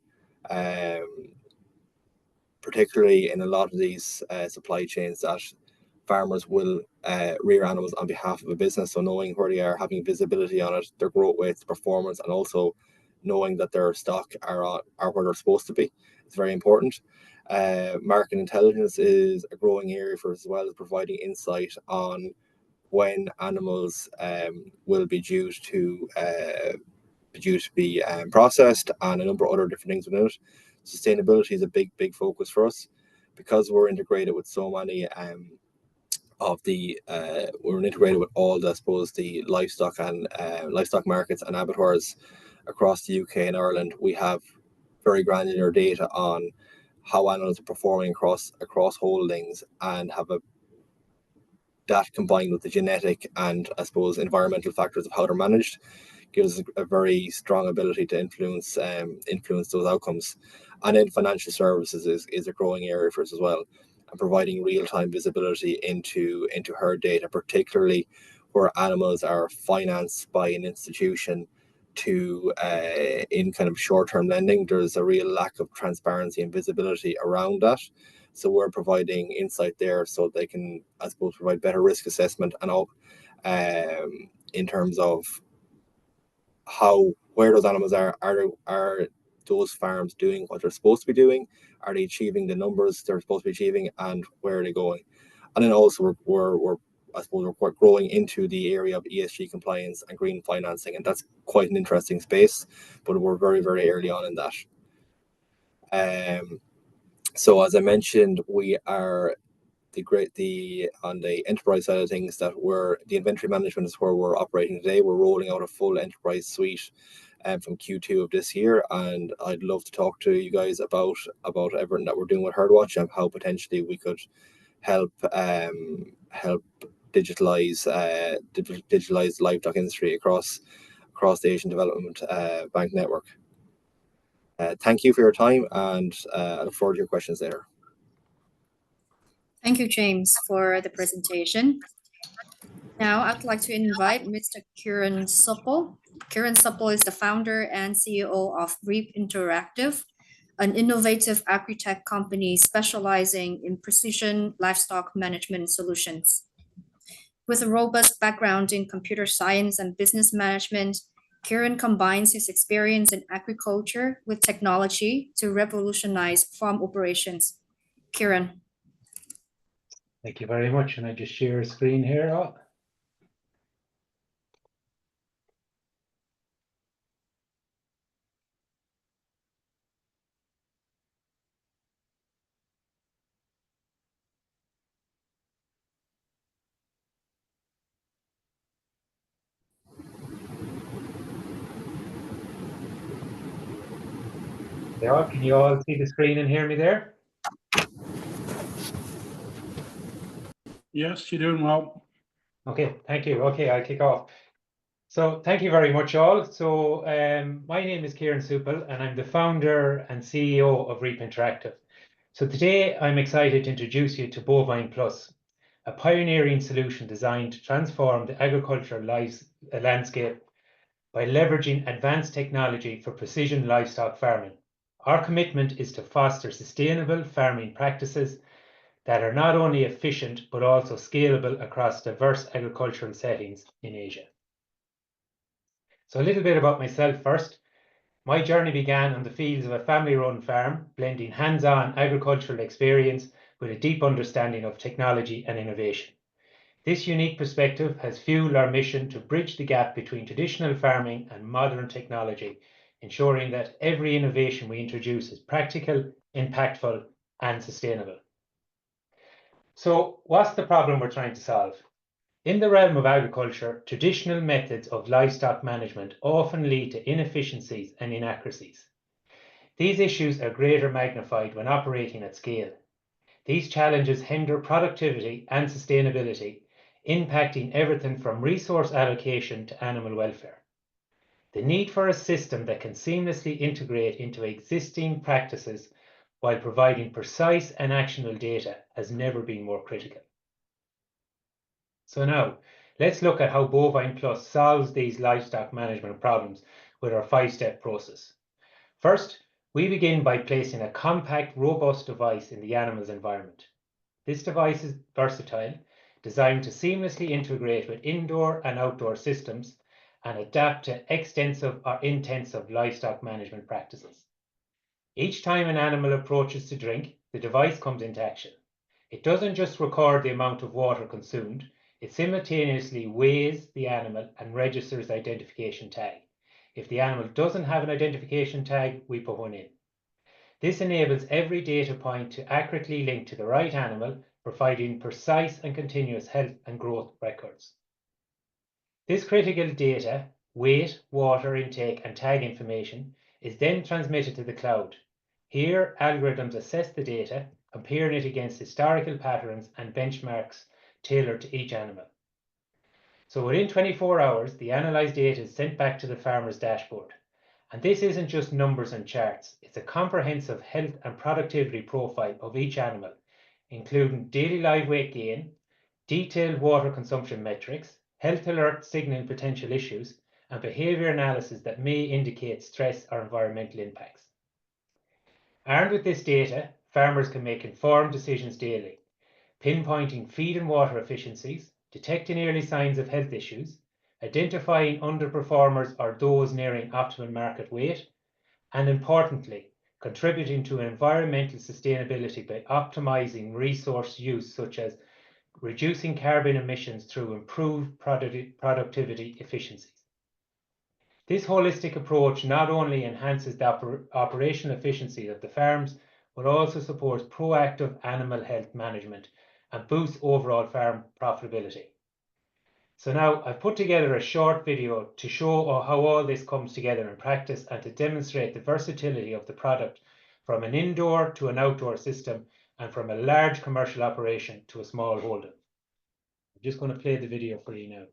particularly in a lot of these supply chains that farmers will rear animals on behalf of a business. So knowing where they are, having visibility on it, their growth weights, performance, and also knowing that their stock are where they're supposed to be. It's very important. Market intelligence is a growing area for us, as well as providing insight on when animals will be due to be processed, and a number of other different things within it. Sustainability is a big focus for us because we're integrated with so many we're integrated with all the, I suppose, the livestock and livestock markets and abattoirs across the UK and Ireland. We have very granular data on how animals are performing across holdings, and have that combined with the genetic and, I suppose, environmental factors of how they're managed gives us a very strong ability to influence those outcomes. And then financial services is a growing area for us as well, and providing real-time visibility into herd data, particularly where animals are financed by an institution to in kind of short-term lending. There's a real lack of transparency and visibility around that. So we're providing insight there so they can, I suppose, provide better risk assessment and all in terms of where those animals are those farms doing what they're supposed to be doing? Are they achieving the numbers they're supposed to be achieving, and where are they going? And then also we're growing into the area of ESG compliance and green financing, and that's quite an interesting space, but we're very, very early on in that. So as I mentioned, we are on the enterprise side of things, that the inventory management is where we're operating today. We're rolling out a full enterprise suite from Q2 of this year, and I'd love to talk to you guys about everything that we're doing with HerdWatch and how potentially we could help digitalize the livestock industry across the Asian Development Bank network. Thank you for your time, and I look forward to your questions later. Thank you, James, for the presentation. Now, I'd like to invite Mr. Kieran Supple. Kieran Supple is the founder and CEO of Reap Interactive, an innovative agri-tech company specializing in precision livestock management solutions. With a robust background in computer science and business management, Kieran combines his experience in agriculture with technology to revolutionize farm operations. Kieran. Thank you very much. And I just share a screen here. Yeah, can you all see the screen and hear me there? Yes, you're doing well. Okay, thank you. Okay, I'll kick off. So thank you very much, all. So my name is Kieran Supple, and I'm the founder and CEO of Reap Interactive. So today I'm excited to introduce you to Bovine Plus, a pioneering solution designed to transform the agricultural landscape by leveraging advanced technology for precision livestock farming. Our commitment is to foster sustainable farming practices that are not only efficient, but also scalable across diverse agricultural settings in Asia. So a little bit about myself first. My journey began on the fields of a family-run farm, blending hands-on agricultural experience with a deep understanding of technology and innovation. This unique perspective has fueled our mission to bridge the gap between traditional farming and modern technology, ensuring that every innovation we introduce is practical, impactful, and sustainable. So what's the problem we're trying to solve? In the realm of agriculture, traditional methods of livestock management often lead to inefficiencies and inaccuracies. These issues are greater magnified when operating at scale. These challenges hinder productivity and sustainability, impacting everything from resource allocation to animal welfare. The need for a system that can seamlessly integrate into existing practices while providing precise and actionable data has never been more critical. So now, let's look at how Bovine Plus solves these livestock management problems with our 5-step process. First, we begin by placing a compact, robust device in the animal's environment. This device is versatile, designed to seamlessly integrate with indoor and outdoor systems and adapt to extensive or intensive livestock management practices. Each time an animal approaches to drink, the device comes into action. It doesn't just record the amount of water consumed, it simultaneously weighs the animal and registers the identification tag. If the animal doesn't have an identification tag, we put one in. This enables every data point to accurately link to the right animal, providing precise and continuous health and growth records. This critical data, weight, water intake, and tag information, is then transmitted to the cloud. Here, algorithms assess the data, comparing it against historical patterns and benchmarks tailored to each animal. So within 24 hours, the analyzed data is sent back to the farmer's dashboard. And this isn't just numbers and charts, it's a comprehensive health and productivity profile of each animal, including daily live weight gain, detailed water consumption metrics, health alerts signaling potential issues, and behavior analysis that may indicate stress or environmental impacts. Armed with this data, farmers can make informed decisions daily, pinpointing feed and water efficiencies, detecting early signs of health issues, identifying underperformers or those nearing optimal market weight, and importantly, contributing to environmental sustainability by optimizing resource use, such as reducing carbon emissions through improved productivity efficiencies. This holistic approach not only enhances the operational efficiency of the farms, but also supports proactive animal health management and boosts overall farm profitability. So now I've put together a short video to show how all this comes together in practice and to demonstrate the versatility of the product from an indoor to an outdoor system and from a large commercial operation to a small holding. I'm just going to play the video for you now.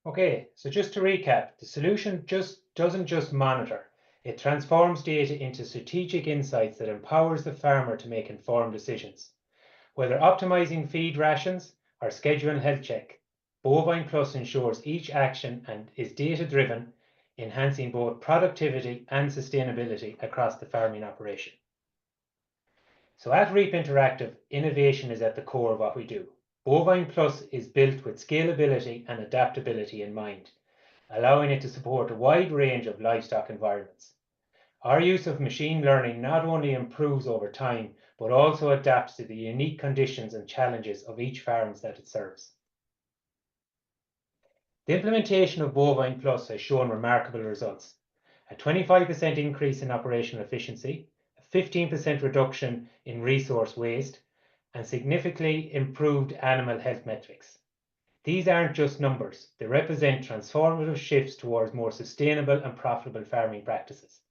Okay, so just to recap, the solution doesn't just monitor, it transforms data into strategic insights that empowers the farmer to make informed decisions. Whether optimizing feed rations or scheduling health check, Bovine Plus ensures each action and is data-driven, enhancing both productivity and sustainability across the farming operation. So at Reap Interactive, innovation is at the core of what we do. Bovine Plus is built with scalability and adaptability in mind, allowing it to support a wide range of livestock environments. Our use of machine learning not only improves over time, but also adapts to the unique conditions and challenges of each farm that it serves. The implementation of Bovine Plus has shown remarkable results. A 25% increase in operational efficiency, a 15% reduction in resource waste, and significantly improved animal health metrics. These aren't just numbers, they represent transformative shifts towards more sustainable and profitable farming practices.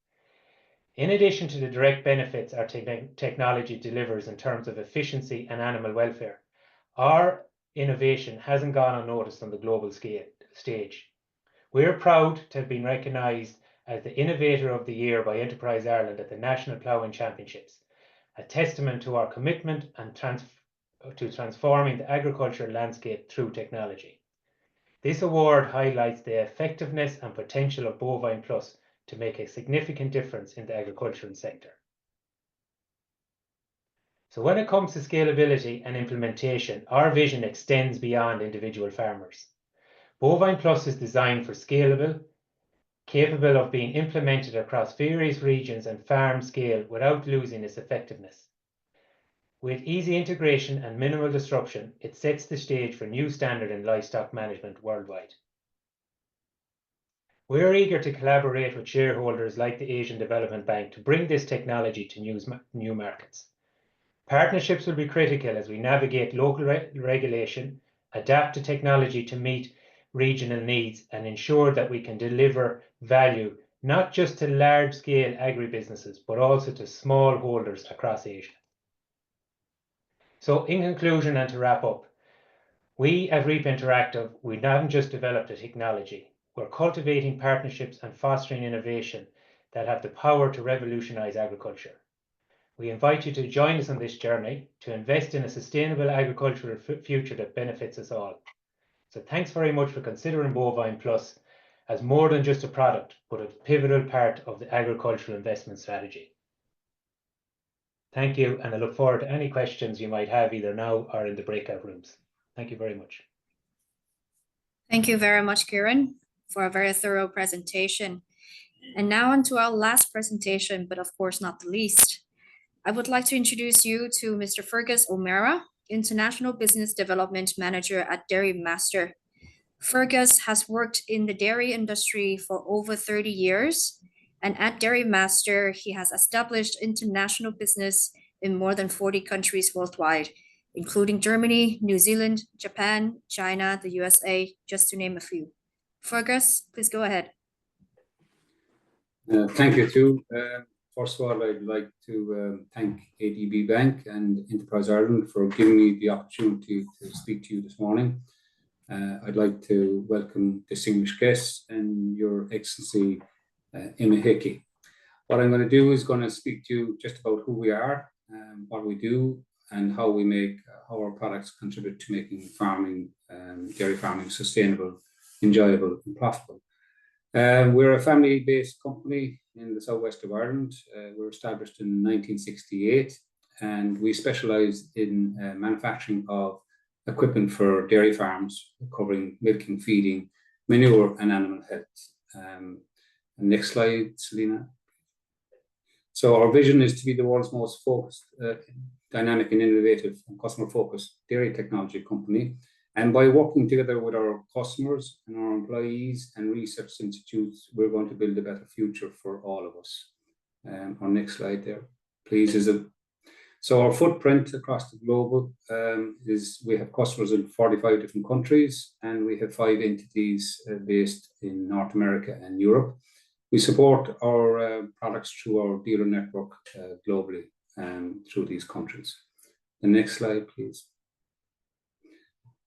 In addition to the direct benefits our technology delivers in terms of efficiency and animal welfare, our innovation hasn't gone unnoticed on the global stage. We're proud to have been recognised as the Innovator of the Year by Enterprise Ireland at the National Ploughing Championships, a testament to our commitment and to transforming the agricultural landscape through technology. This award highlights the effectiveness and potential of Bovine Plus to make a significant difference in the agricultural sector. So when it comes to scalability and implementation, our vision extends beyond individual farmers. Bovine Plus is designed for scalable, capable of being implemented across various regions and farm scale without losing its effectiveness. With easy integration and minimal disruption, it sets the stage for a new standard in livestock management worldwide. We're eager to collaborate with shareholders like the Asian Development Bank to bring this technology to new markets. Partnerships will be critical as we navigate local regulation, adapt to technology to meet regional needs, and ensure that we can deliver value not just to large-scale agribusinesses, but also to smallholders across Asia. So in conclusion and to wrap up, we at Reap Interactive, we haven't just developed a technology, we're cultivating partnerships and fostering innovation that have the power to revolutionize agriculture. We invite you to join us on this journey to invest in a sustainable agricultural future that benefits us all. So thanks very much for considering Bovine Plus as more than just a product, but a pivotal part of the agricultural investment strategy. Thank you, and I look forward to any questions you might have either now or in the breakout rooms. Thank you very much. Thank you very much, Kieran, for a very thorough presentation. And now on to our last presentation, but of course not the least. I would like to introduce you to Mr. Fergus O'Meara, International Business Development Manager at Dairy Master. Fergus has worked in the dairy industry for over 30 years, and at Dairy Master, he has established international business in more than 40 countries worldwide, including Germany, New Zealand, Japan, China, the USA, just to name a few. Fergus, please go ahead. Thank you, too. First of all, I'd like to thank ADB Bank and Enterprise Ireland for giving me the opportunity to speak to you this morning. I'd like to welcome distinguished guests and Your Excellency, Emma Hickey. What I'm going to do is going to speak to you just about who we are, what we do, and how our products contribute to making farming, dairy farming sustainable, enjoyable, and profitable. We're a family-based company in the southwest of Ireland. We were established in 1968, and we specialise in manufacturing of equipment for dairy farms, covering milking, feeding, manure, and animal health. Next slide, Selena. So our vision is to be the world's most focused, dynamic and innovative and customer-focused dairy technology company. And by working together with our customers and our employees and research institutes, we're going to build a better future for all of us. Our next slide there, please. So our footprint across the globe is we have customers in 45 different countries, and we have 5 entities based in North America and Europe. We support our products through our dealer network globally through these countries. The next slide, please.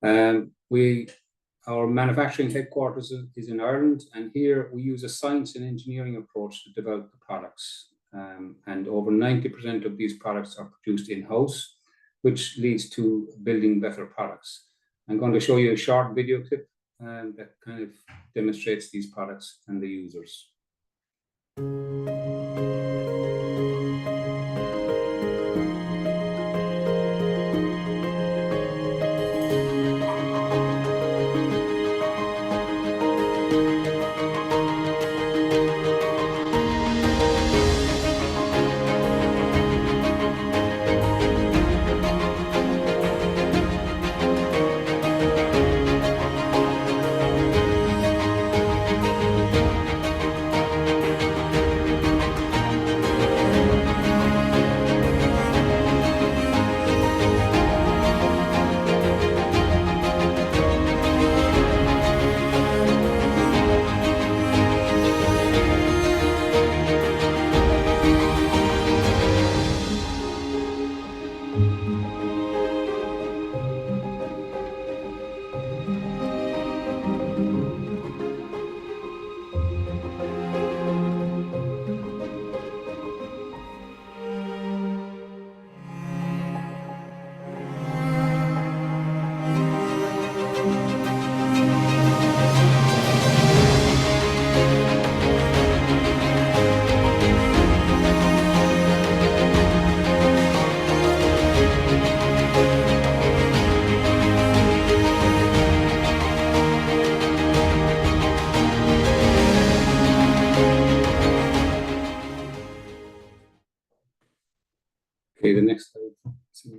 Our manufacturing headquarters is in Ireland, and here we use a science and engineering approach to develop the products. And over 90% of these products are produced in-house, which leads to building better products. I'm going to show you a short video clip that kind of demonstrates these products and the users. Okay, the next slide.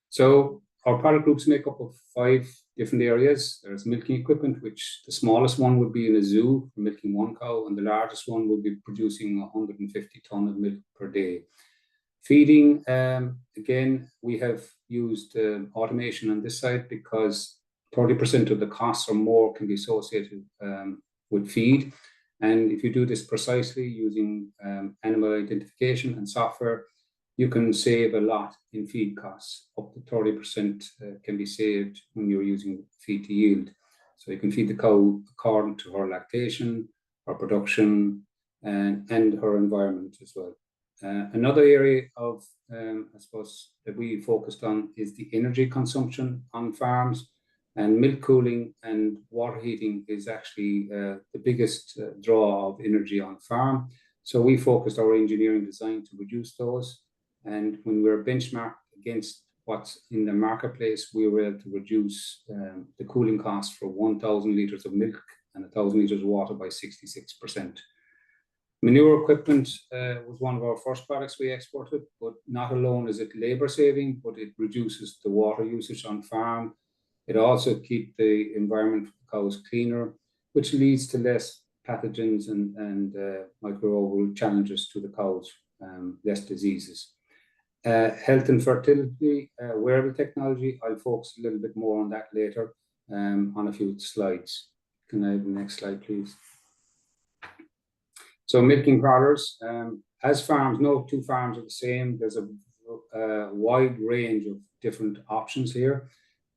So our product groups make up of 5 different areas. There's milking equipment, which the smallest one would be in a zoo for milking 1 cow, and the largest one would be producing 150 tonnes of milk per day. Feeding, again, we have used automation on this side because 30% of the costs or more can be associated with feed. And if you do this precisely using animal identification and software, you can save a lot in feed costs. Up to 30% can be saved when you're using feed to yield. So you can feed the cow according to her lactation, her production, and her environment as well. Another area of, I suppose, that we focused on is the energy consumption on farms, and milk cooling and water heating is actually the biggest draw of energy on farm. So we focused our engineering design to reduce those. And when we were benchmarked against what's in the marketplace, we were able to reduce the cooling cost for 1,000 litres of milk and 1,000 litres of water by 66%. Manure equipment was one of our first products we exported, but not alone is it labour saving, but it reduces the water usage on farm. It also keeps the environment for the cows cleaner, which leads to less pathogens and microbial challenges to the cows, less diseases. Health and fertility, wearable technology, I'll focus a little bit more on that later on a few slides. Can I have the next slide, please? So milking parlours, as farms, no 2 farms are the same. There's a wide range of different options here.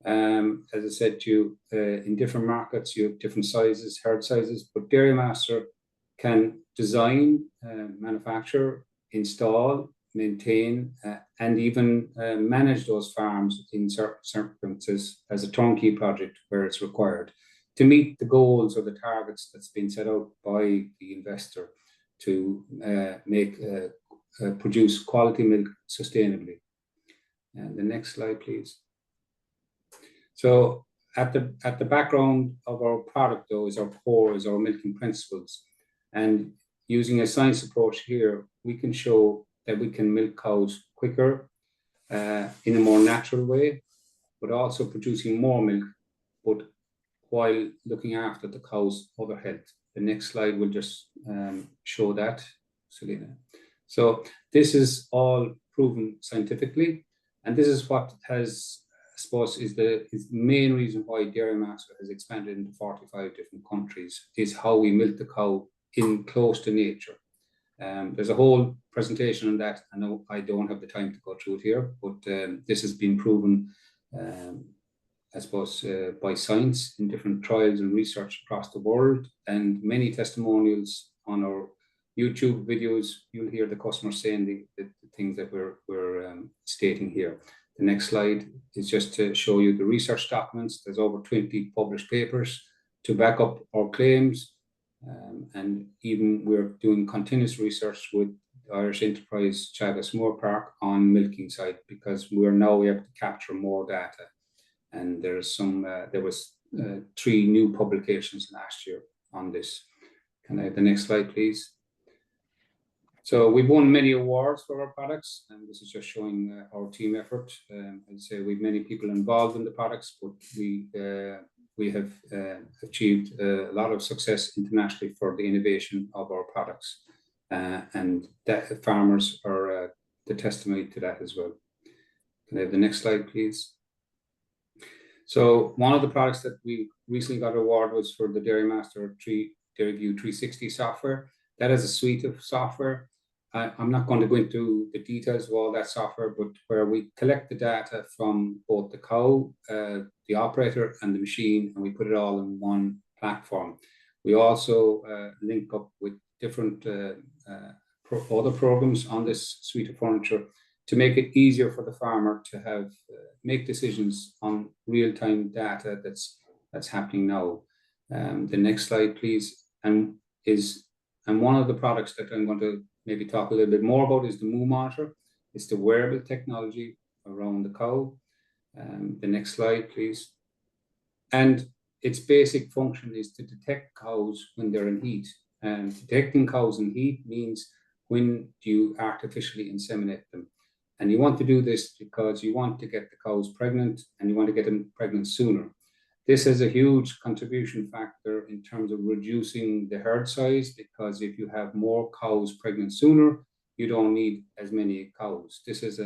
As I said to you, in different markets, you have different sizes, herd sizes, but Dairy Master can design, manufacture, install, maintain, and even manage those farms in certain circumstances as a turnkey project where it's required to meet the goals or the targets that's been set out by the investor to produce quality milk sustainably. And the next slide, please. So at the background of our product, though, is our core, is our milking principles. And using a science approach here, we can show that we can milk cows quicker in a more natural way, but also producing more milk, but while looking after the cow's other health. The next slide will just show that, Selena. So this is all proven scientifically, and this is what has, I suppose, is the main reason why Dairy Master has expanded into 45 different countries, is how we milk the cow in close to nature. There's a whole presentation on that. I know I don't have the time to go through it here, but this has been proven, I suppose, by science in different trials and research across the world, and many testimonials on our YouTube videos. You'll hear the customers saying the things that we're stating here. The next slide is just to show you the research documents. There's over 20 published papers to back up our claims. And even we're doing continuous research with Irish Enterprise Chagas Moore Park on milking side, because we are now able to capture more data. And there's some, there was 3 new publications last year on this. Can I have the next slide, please? So we've won many awards for our products, and this is just showing our team effort. I'd say we've many people involved in the products, but we have achieved a lot of success internationally for the innovation of our products, and that farmers are the testimony to that as well. Can I have the next slide, please? So one of the products that we recently got award was for the Dairy Master DairyView 360 software. That is a suite of software. I'm not going to go into the details of all that software, but where we collect the data from both the cow, the operator, and the machine, and we put it all in one platform. We also link up with different other programs on this suite of furniture to make it easier for the farmer to have make decisions on real-time data that's happening now. The next slide, please. And one of the products that I'm going to maybe talk a little bit more about is the Moo Monitor. It's the wearable technology around the cow. The next slide, please. And its basic function is to detect cows when they're in heat. And detecting cows in heat means when do you artificially inseminate them? And you want to do this because you want to get the cows pregnant, and you want to get them pregnant sooner. This has a huge contribution factor in terms of reducing the herd size, because if you have more cows pregnant sooner, you don't need as many cows. This is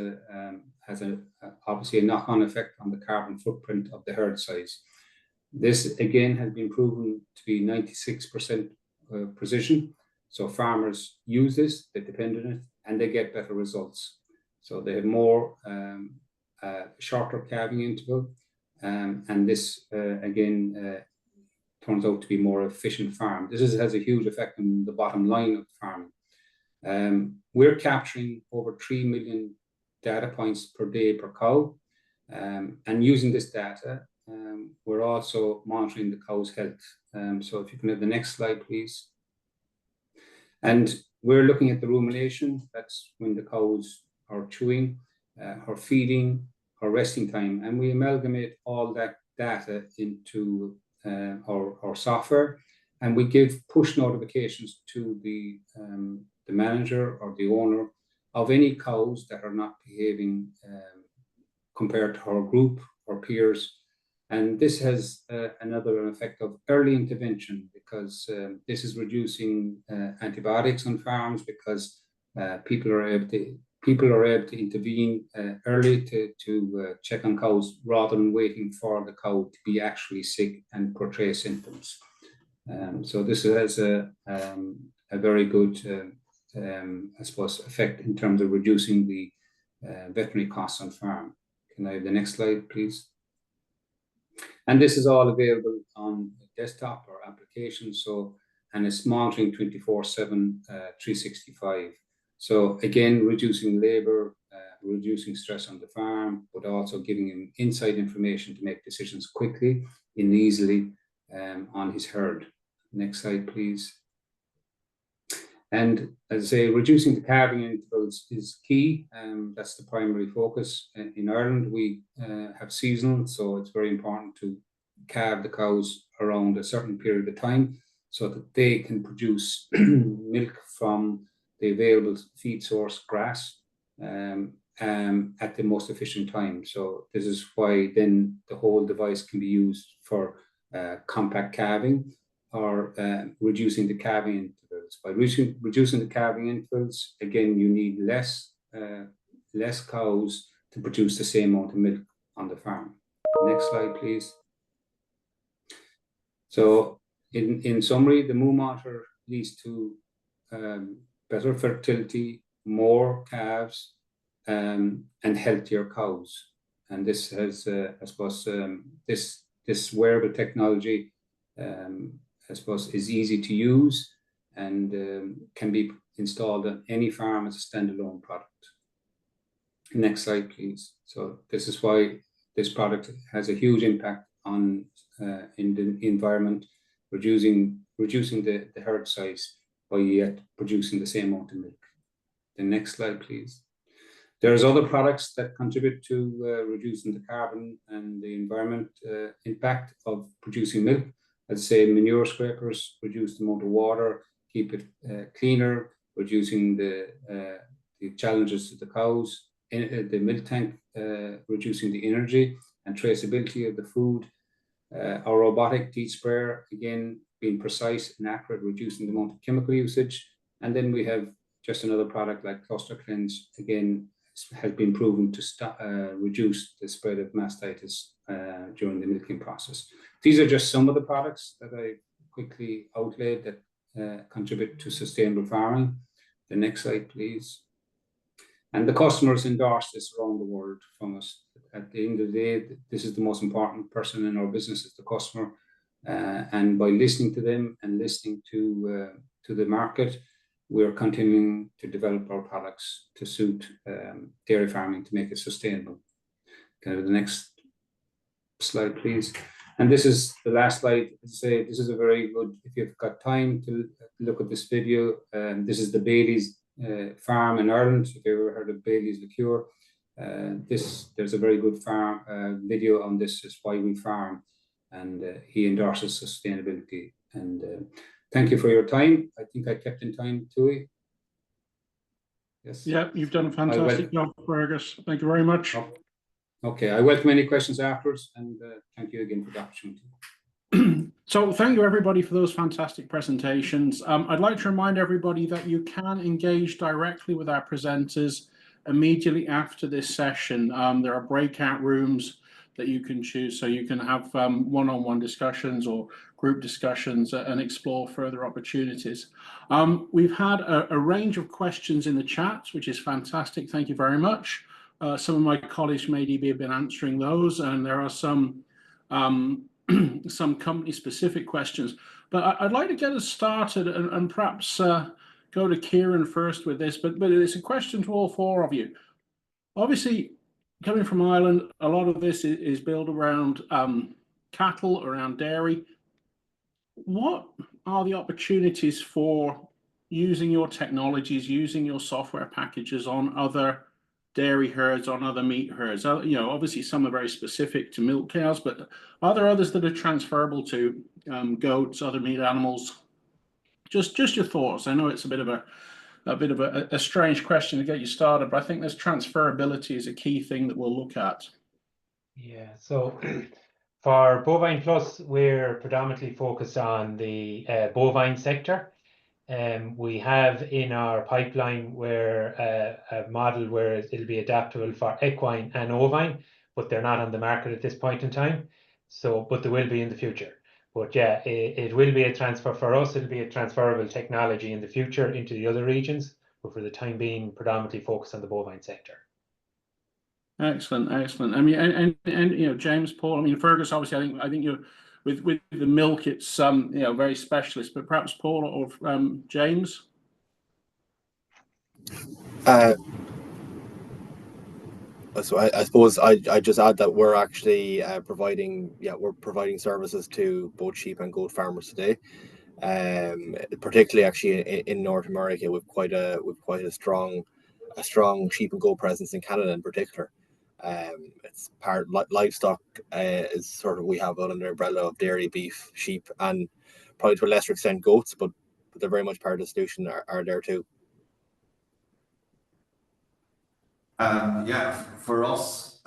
obviously a knock-on effect on the carbon footprint of the herd size. This again has been proven to be 96% precision. So farmers use this, they depend on it, and they get better results. So they have more shorter calving interval, and this again turns out to be more efficient farm. This has a huge effect on the bottom line of farming. We're capturing over 3 million data points per day per cow, and using this data, we're also monitoring the cow's health. So if you can have the next slide, please. And we're looking at the rumination. That's when the cows are chewing, her feeding, her resting time, and we amalgamate all that data into our software, and we give push notifications to the manager or the owner of any cows that are not behaving compared to her group or peers. And this has another effect of early intervention, because this is reducing antibiotics on farms, because people are able to intervene early to check on cows, rather than waiting for the cow to be actually sick and portray symptoms. So this has a very good, I suppose, effect in terms of reducing the veterinary costs on farm. Can I have the next slide, please? And this is all available on desktop or application. So, and it's monitoring 24/7, 365. So again, reducing labor, reducing stress on the farm, but also giving him inside information to make decisions quickly and easily on his herd. Next slide, please. And as I say, reducing the calving intervals is key. That's the primary focus. In Ireland, we have seasonal, so it's very important to calve the cows around a certain period of time so that they can produce milk from the available feed source, grass, at the most efficient time. So this is why then the whole device can be used for compact calving, or reducing the calving intervals. By reducing the calving intervals, again, you need less cows to produce the same amount of milk on the farm. Next slide, please. So in summary, the moo monitor leads to better fertility, more calves, and healthier cows. And this has, I suppose, this wearable technology, I suppose, is easy to use and can be installed on any farm as a standalone product. Next slide, please. So this is why this product has a huge impact on in the environment, reducing the herd size by yet producing the same amount of milk. The next slide, please. There's other products that contribute to reducing the carbon and the environment impact of producing milk. Let's say manure scrapers reduce the amount of water, keep it cleaner, reducing the challenges to the cows. In the milk tank, reducing the energy and traceability of the food. Our robotic teat sprayer, again, being precise and accurate, reducing the amount of chemical usage. And then we have just another product like Cluster Cleanse, again, has been proven to reduce the spread of mastitis during the milking process. These are just some of the products that I quickly outlaid that contribute to sustainable farming. The next slide, please. And the customers endorse this around the world from us. At the end of the day, this is the most important person in our business, is the customer. And by listening to them and listening to the market, we're continuing to develop our products to suit dairy farming to make it sustainable. Can I have the next slide, please? And this is the last slide. As I say, this is a very good, if you've got time to look at this video, this is the Bailey's farm in Ireland. If you've ever heard of Bailey's liqueur, there's a very good farm video on this, is why we farm, and he endorses sustainability. And thank you for your time. I think I kept in time, Tui. Yes. Yeah, you've done a fantastic job, Fergus. Thank you very much. Okay, I welcome any questions afterwards, and thank you again for the opportunity. So thank you everybody for those fantastic presentations. I'd like to remind everybody that you can engage directly with our presenters immediately after this session. There are breakout rooms that you can choose, so you can have one-on-one discussions or group discussions and explore further opportunities. We've had a range of questions in the chat, which is fantastic. Thank you very much. Some of my colleagues from ADB have been answering those, and there are some some company-specific questions. But I'd like to get us started and perhaps go to Kieran first with this, but it's a question to all four of you. Obviously, coming from Ireland, a lot of this is built around cattle, around dairy. What are the opportunities for using your technologies, using your software packages on other dairy herds, on other meat herds? You know, obviously some are very specific to milk cows, but are there others that are transferable to goats, other meat animals? Just your thoughts. I know it's a bit of a strange question to get you started, but I think this transferability is a key thing that we'll look at. Yeah, so for Bovine Plus, we're predominantly focused on the bovine sector. We have in our pipeline where a model where it'll be adaptable for equine and ovine, but they're not on the market at this point in time. So, but they will be in the future. But yeah, it will be a transfer for us. It'll be a transferable technology in the future into the other regions, but for the time being, predominantly focused on the bovine sector. Excellent, excellent. I mean, and you know, James, Paul. I mean, Fergus. Obviously, I think you're with the milk. It's you know, very specialist. But perhaps Paul or James. So I suppose I just add that we're actually providing services to both sheep and goat farmers today. Particularly actually in North America, with quite a strong sheep and goat presence in Canada in particular. It's part livestock is sort of, we have it under the umbrella of dairy, beef, sheep, and probably to a lesser extent goats, but they're very much part of the solution are there too. Yeah, for us,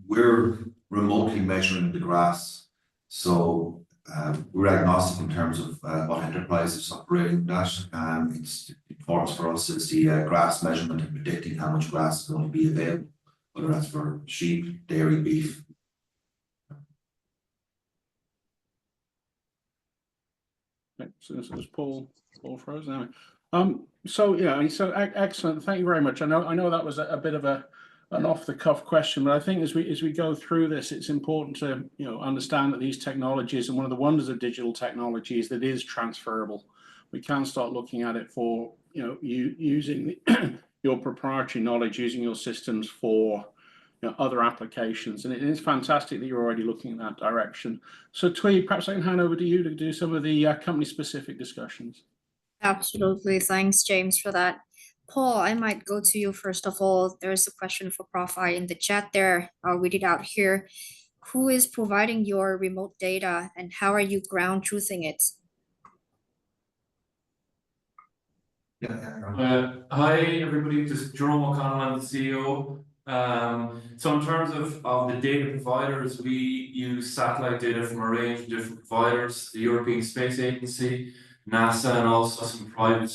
we're remotely measuring the grass, so we're agnostic in terms of what enterprise is operating that. It's important for us is the grass measurement and predicting how much grass is going to be available, whether that's for sheep, dairy, beef. So this is Paul frozen anyway. So yeah, so excellent. Thank you very much. I know that was a bit of an off-the-cuff question, but I think as we go through this, it's important to understand that these technologies, and one of the wonders of digital technology is that it is transferable. We can start looking at it for using your proprietary knowledge, using your systems for other applications, and it is fantastic that you're already looking in that direction. So Tweed, perhaps I can hand over to you to do some of the company-specific discussions. Absolutely. Thanks, James, for that. Paul, I might go to you first of all. There's a question for Profi in the chat there. I'll read it out here. Who is providing your remote data and how are you ground truthing it? Hi, everybody. This is Jerome O'Connell. I'm the CEO. So in terms of the data providers, we use satellite data from a range of different providers, the European Space Agency, NASA, and also some private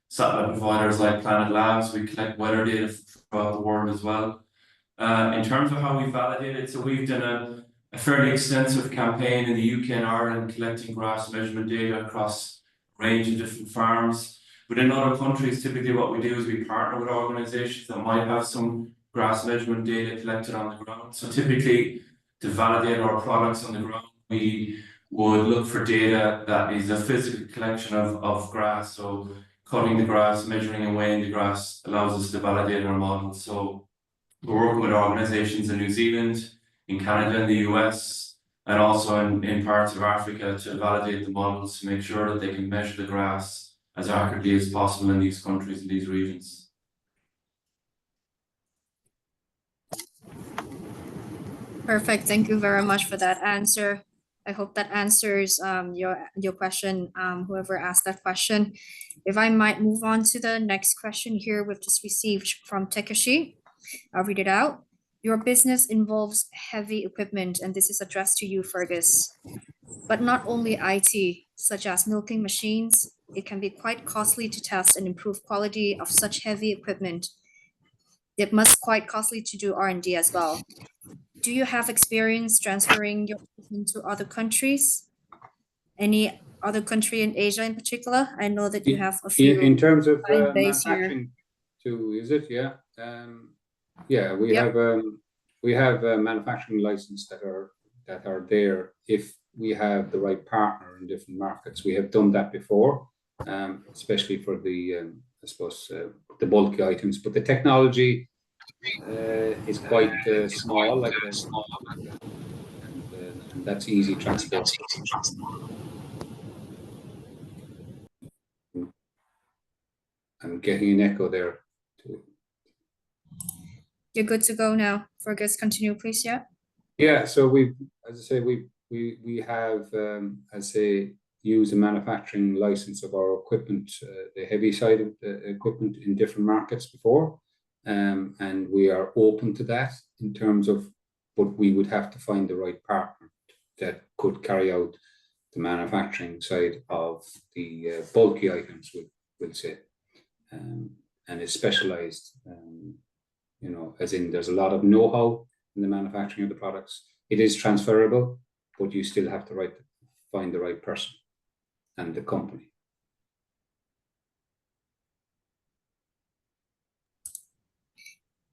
satellite providers like Planet Labs. We collect weather data throughout the world as well. In terms of how we validate it, so we've done a fairly extensive campaign in the UK and Ireland collecting grass measurement data across a range of different farms. But in other countries, typically what we do is we partner with organizations that might have some grass measurement data collected on the ground. So typically, to validate our products on the ground, we would look for data that is a physical collection of grass. So cutting the grass, measuring and weighing the grass allows us to validate our models. So we're working with organizations in New Zealand, in Canada, in the US, and also in parts of Africa to validate the models to make sure that they can measure the grass as accurately as possible in these countries and these regions. Perfect. Thank you very much for that answer. I hope that answers your question, whoever asked that question. If I might move on to the next question here we've just received from Tekashi. I'll read it out. Your business involves heavy equipment, and this is addressed to you, Fergus. But not only IT, such as milking machines, it can be quite costly to test and improve quality of such heavy equipment. It must quite costly to do R&D as well. Do you have experience transferring your equipment to other countries? Any other country in Asia in particular? I know that you have a few. In terms of client base here. manufacturing too, is it? Yeah. Yeah, we Yep. have a manufacturing license that are there if we have the right partner in different markets. We have done that before, especially for the I suppose the bulky items, but the technology is quite small, like and that's easy transport. I'm getting an echo there too. You're good to go now. Fergus, continue, please. Yeah. Yeah. So we, as I say, we have, as I say, use a manufacturing license of our equipment, the heavy side of the equipment in different markets before, and we are open to that in terms of, but we would have to find the right partner that could carry out the manufacturing side of the bulky items, we'll say, and is specialized. You know, as in there's a lot of know-how in the manufacturing of the products. It is transferable, but you still have to find the right person and the company.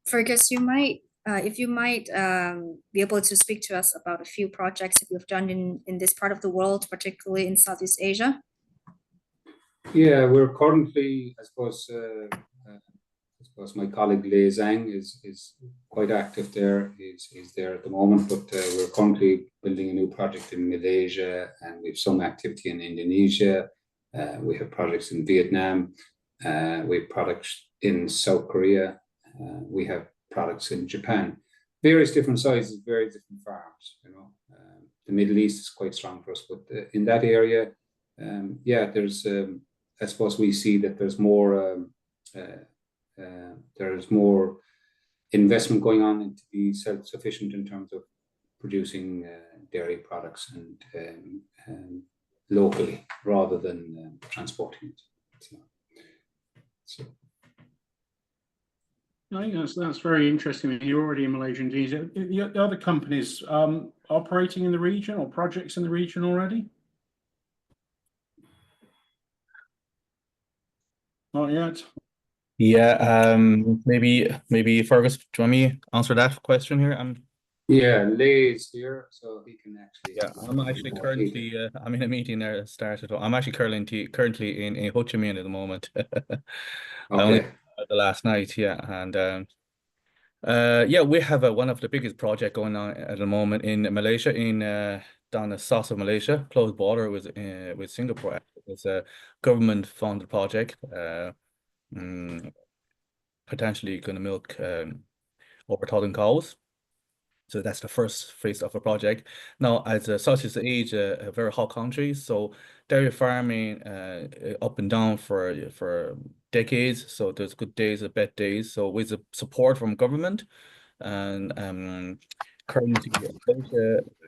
Fergus, you might, if you might be able to speak to us about a few projects that you've done in this part of the world, particularly in Southeast Asia. Yeah, we're currently, I suppose my colleague Lei Zhang is quite active there. He's there at the moment, but we're currently building a new project in Malaysia, and we have some activity in Indonesia. We have projects in Vietnam. We have products in South Korea. We have products in Japan. Various different sizes, very different farms. You know, the Middle East is quite strong for us, but in that area, yeah, there's. I suppose we see that there's more investment going on into be self-sufficient in terms of producing dairy products and locally rather than transporting it. So. I think that's very interesting. You're already in Malaysia and Indonesia. The other companies operating in the region or projects in the region already? Not yet. Yeah, maybe Fergus, do you want me to answer that question here? Yeah, Lei is here, so he can actually. Yeah, I'm actually currently I'm in a meeting there that started. I'm actually currently in Ho Chi Minh at the moment. Okay. I only the last night, yeah, and yeah, we have one of the biggest project going on at the moment in Malaysia, down the south of Malaysia, close border with Singapore. It's a government-funded project. Potentially going to milk over 1,000 cows. So that's the first phase of a project. Now, as Southeast Asia, a very hot country, so dairy farming up and down for decades. So there's good days and bad days. So with the support from government and currently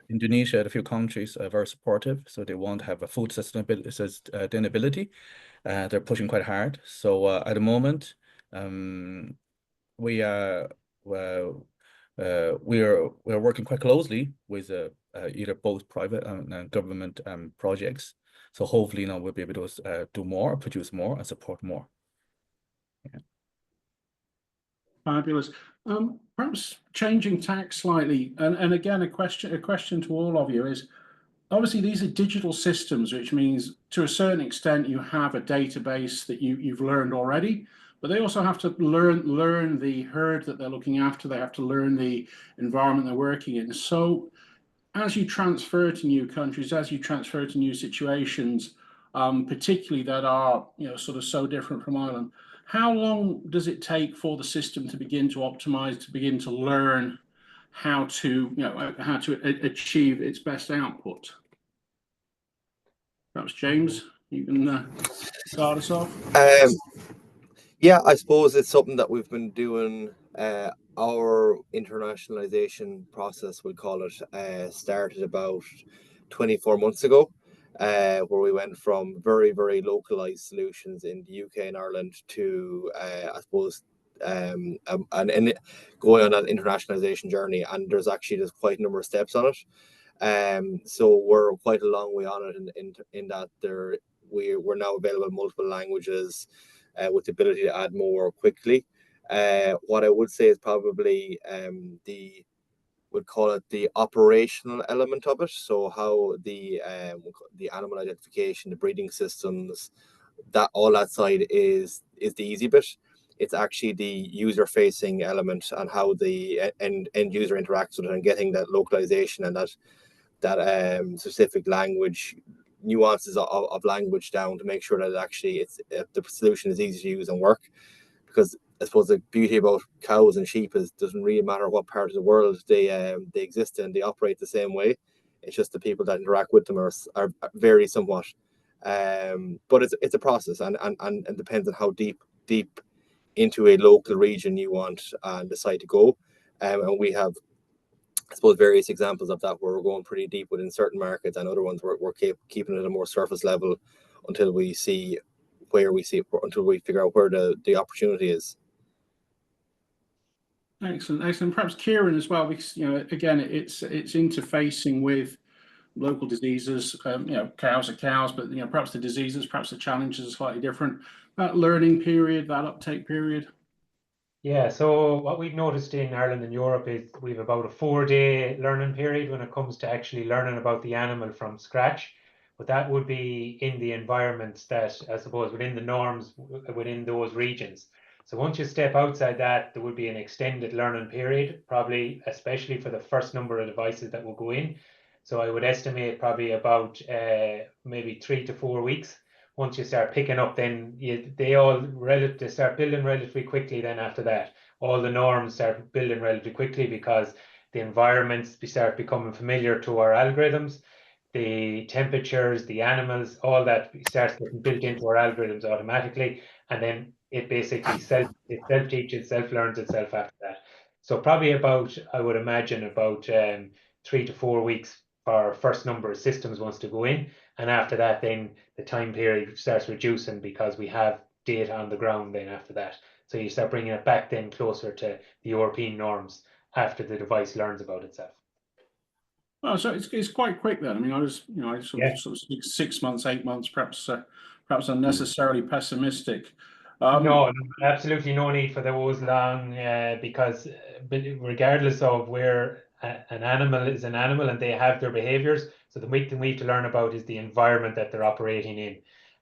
Indonesia and a few countries are very supportive. So they want to have a food sustainability. They're pushing quite hard. So at the moment, we are working quite closely with either both private and government projects. So hopefully, we'll be able to do more, produce more, and support more. Yeah. Fabulous. Perhaps changing tack slightly, and again, a question to all of you is, obviously these are digital systems, which means to a certain extent you have a database that you've learned already, but they also have to learn the herd that they're looking after. They have to learn the environment they're working in. So as you transfer to new countries, as you transfer to new situations, particularly that are sort of so different from Ireland, how long does it take for the system to begin to optimize, to begin to learn how to achieve its best output? Perhaps James, you can start us off. Yeah, I suppose it's something that we've been doing. Our internationalization process, we'll call it, started about 24 months ago, where we went from very, very localized solutions in the UK and Ireland to, I suppose, and going on that internationalization journey. And there's quite a number of steps on it. So we're quite a long way on it in that we're now available in multiple languages, with the ability to add more quickly. What I would say is probably we'd call it the operational element of it. So how the animal identification, the breeding systems, all that side is the easy bit. It's actually the user-facing element and how the end user interacts with it, and getting that localization and that specific language nuances of language down to make sure that the solution is easy to use and work. Because I suppose the beauty about cows and sheep is it doesn't really matter what part of the world they exist in, they operate the same way. It's just the people that interact with them are vary somewhat. But it's a process, and depends on how deep into a local region you want and decide to go. And we have, I suppose, various examples of that where we're going pretty deep within certain markets, and other ones we're keeping it at a more surface level until we figure out where the opportunity is. Excellent. Perhaps Kieran as well, because again, it's interfacing with local diseases. Cows are cows, but perhaps the diseases, perhaps the challenges are slightly different. That learning period, that uptake period. Yeah, so what we've noticed in Ireland and Europe is we've about a 4-day learning period when it comes to actually learning about the animal from scratch. But that would be in the environments that, I suppose, within the norms within those regions. So once you step outside that, there would be an extended learning period, probably especially for the first number of devices that will go in. So I would estimate probably about maybe 3 to 4 weeks. Once you start picking up, then they start building relatively quickly. Then after that, all the norms start building relatively quickly because the environments start becoming familiar to our algorithms. The temperatures, the animals, all that starts getting built into our algorithms automatically, and then it basically self-teaches, self-learns itself after that. So probably I would imagine about 3 to 4 weeks for our first number of systems wants to go in. And after that, then the time period starts reducing because we have data on the ground then after that. So you start bringing it back then closer to the European norms after the device learns about itself. Well, so it's quite quick then. I mean, I sort of 6 months, 8 months, perhaps unnecessarily pessimistic. No, absolutely no need for those long, because regardless of where an animal is an animal and they have their behaviors, so the main thing we have to learn about is the environment that they're operating in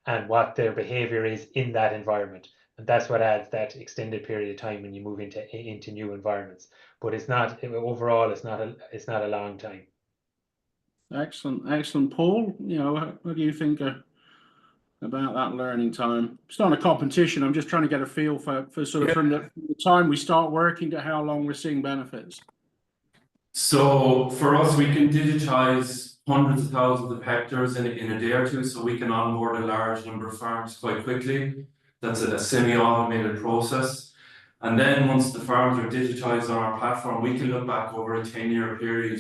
and what their behavior is in that environment. And that's what adds that extended period of time when you move into new environments. But it's not overall, it's not a long time. Excellent. Paul, what do you think about that learning time? It's not a competition. I'm just trying to get a feel for sort of from the time we start working to how long we're seeing benefits. So for us, we can digitize hundreds of thousands of hectares in a day or two, so we can onboard a large number of farms quite quickly. That's a semi-automated process. And then once the farms are digitized on our platform, we can look back over a 10-year period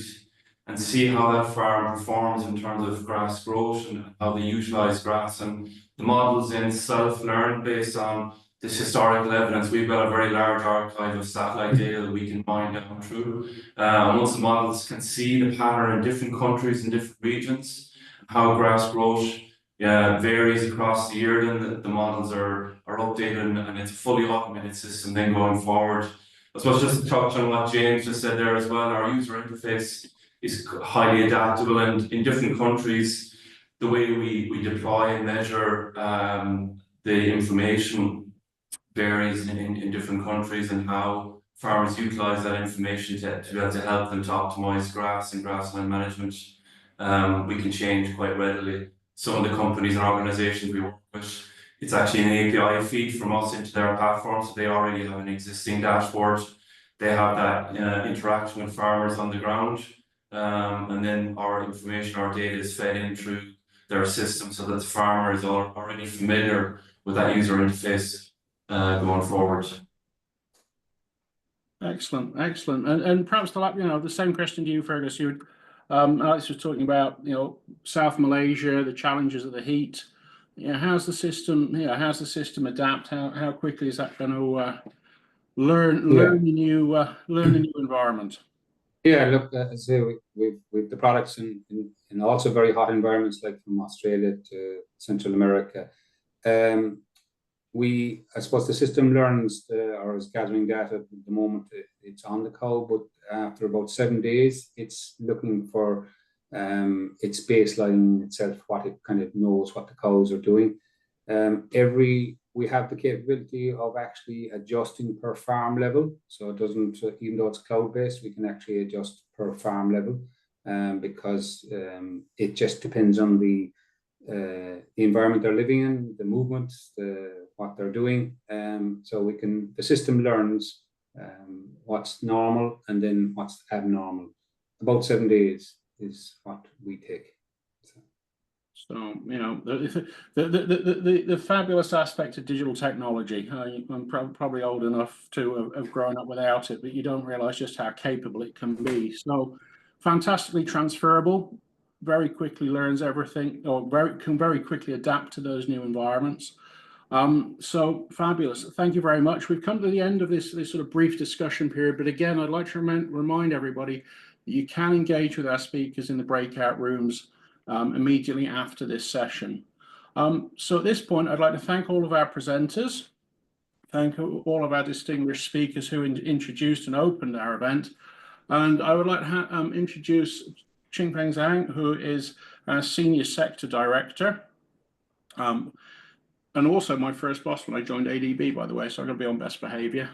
and see how that farm performs in terms of grass growth and how they utilize grass. And the models then self-learn based on this historical evidence. We've got a very large archive of satellite data that we can mine down through. Once the models can see the pattern in different countries and different regions, how grass growth varies across the year, then the models are updated, and it's a fully automated system then going forward. I suppose just to touch on what James just said there as well, our user interface is highly adaptable, and in different countries, the way we deploy and measure the information varies in different countries, and how farmers utilize that information to be able to help them to optimize grass and grassland management. We can change quite readily. Some of the companies and organizations we work with, it's actually an API feed from us into their platform, so they already have an existing dashboard. They have that interaction with farmers on the ground, and then our information, our data is fed in through their system so that the farmer is already familiar with that user interface going forward. Excellent, excellent. And perhaps the same question to you, Fergus. Alex was talking about, South Malaysia, the challenges of the heat. How's the system adapt? How quickly is that going to learn the new environment? Yeah, look, as I say, we've the products in also very hot environments like from Australia to Central America. I suppose the system learns or is gathering data at the moment. It's on the cow, but after about 7 days, it's looking for its baseline itself, what it kind of knows what the cows are doing. We have the capability of actually adjusting per farm level. So it doesn't, even though it's cloud-based, we can actually adjust per farm level because it just depends on the environment they're living in, the movements, what they're doing. So the system learns what's normal and then what's abnormal. About 7 days is what we take. So, the fabulous aspect of digital technology. I'm probably old enough to have grown up without it, but you don't realize just how capable it can be. So fantastically transferable, very quickly learns everything, or can very quickly adapt to those new environments. So fabulous. Thank you very much. We've come to the end of this sort of brief discussion period, but again, I'd like to remind everybody that you can engage with our speakers in the breakout rooms immediately after this session. So at this point, I'd like to thank all of our presenters, thank all of our distinguished speakers who introduced and opened our event. And I would like to introduce Qingfeng Zhang, who is our Senior Sector Director. And also my first boss when I joined ADB, by the way, so I'm going to be on best behavior.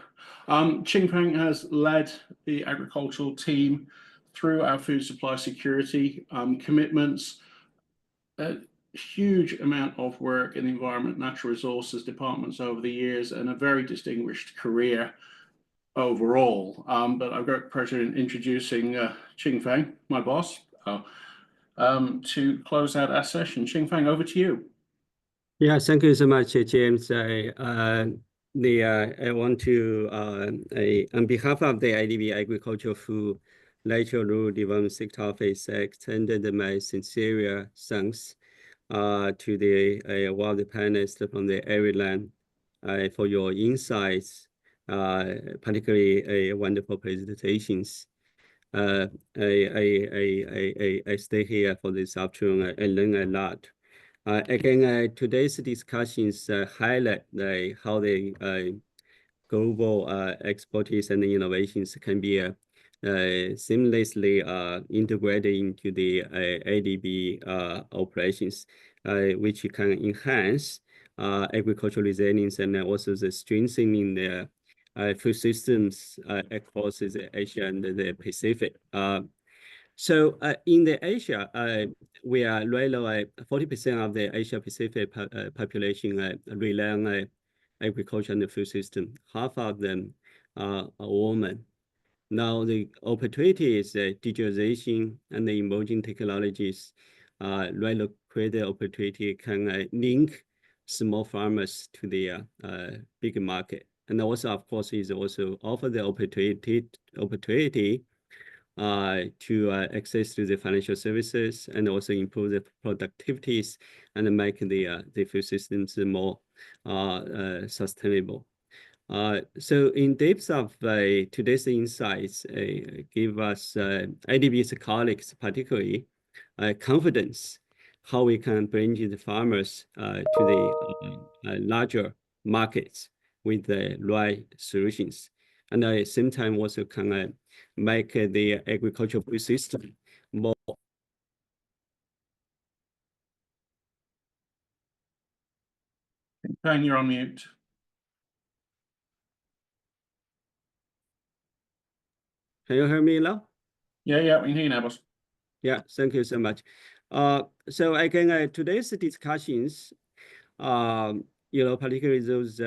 Qingfeng has led the agricultural team through our food supply security commitments, a huge amount of work in the environment, natural resources departments over the years, and a very distinguished career overall. But I've got pleasure in introducing Qingfeng, my boss, to close out our session. Qingfeng, over to you. Yeah, thank you so much, James. I want to, on behalf of the IDB Agricultural Food Natural Rural Development Sector Office, extended my sincere thanks to the world panelists from the Ireland for your insights, particularly wonderful presentations. I stay here for this afternoon. I learn a lot. Again, today's discussions highlight how the global expertise and innovations can be seamlessly integrated into the ADB operations, which can enhance agricultural resilience and also the strengthening the food systems across the Asia and the Pacific. So in the Asia, we are really 40% of the Asia Pacific population rely on agriculture and the food system. Half of them are women. Now the opportunities, digitalization and the emerging technologies really create the opportunity can link small farmers to the big market. And also, of course, is also offer the opportunity to access to the financial services and also improve the productivities and make the food systems more sustainable. So in depth of today's insights, give us IDB's colleagues particularly confidence how we can bring the farmers to the larger markets with the right solutions. And at the same time also can make the agricultural food system more. Ben, you're on mute. Can you hear me now? Yeah, we can hear you now, boss. Yeah, thank you so much. So again, today's discussions, particularly those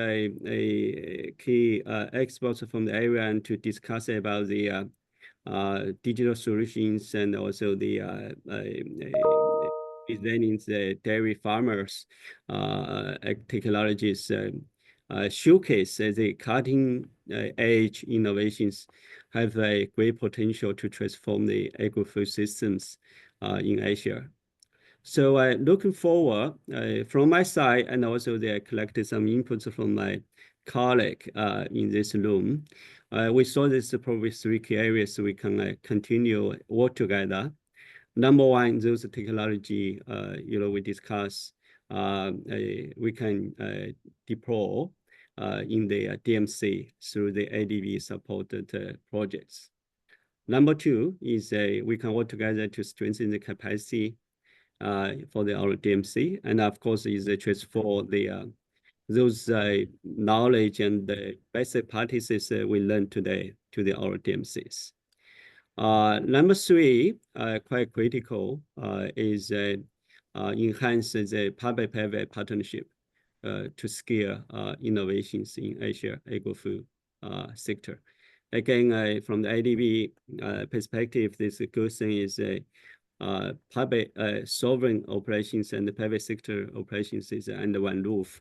key experts from the area and to discuss about the digital solutions and also the presenting the dairy farmers technologies showcase the cutting edge innovations have a great potential to transform the agri-food systems in Asia. So looking forward from my side, and also they collected some inputs from my colleague in this room. We saw this probably 3 key areas we can continue work together. Number one, those technology, we discuss, we can deploy in the DMC through the ADB supported projects. Number two is we can work together to strengthen the capacity for our DMC, and of course is transfer the those knowledge and the best practices we learned today to our DMCs. Number three, quite critical, is enhance the public-private partnership to scale innovations in Asia agri-food sector. Again, from the ADB perspective, this good thing is public sovereign operations and the private sector operations is under one roof.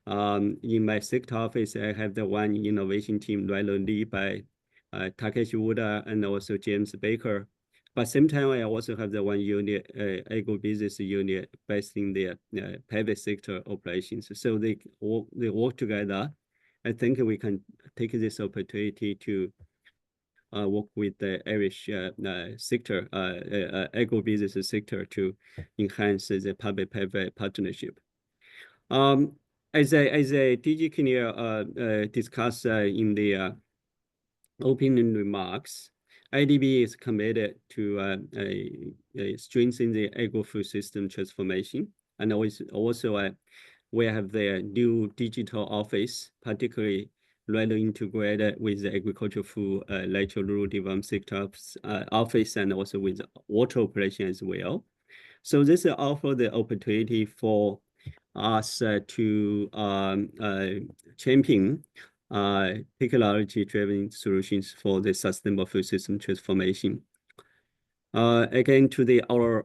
In my sector office, I have the one innovation team led by Takeshi Uda and also James Baker. But same time, I also have the one unit, agro-business unit based in the private sector operations. So they work together. I think we can take this opportunity to work with the Irish sector, agro-business sector to enhance the public-private partnership. As a DG Kinnear discussed in the opening remarks, IDB is committed to strengthen the agri-food system transformation, and also we have the new digital office, particularly rather integrated with the agricultural food, natural rural development sector office, and also with water operation as well. So this offer the opportunity for us to champion technology-driven solutions for the sustainable food system transformation. Again, to our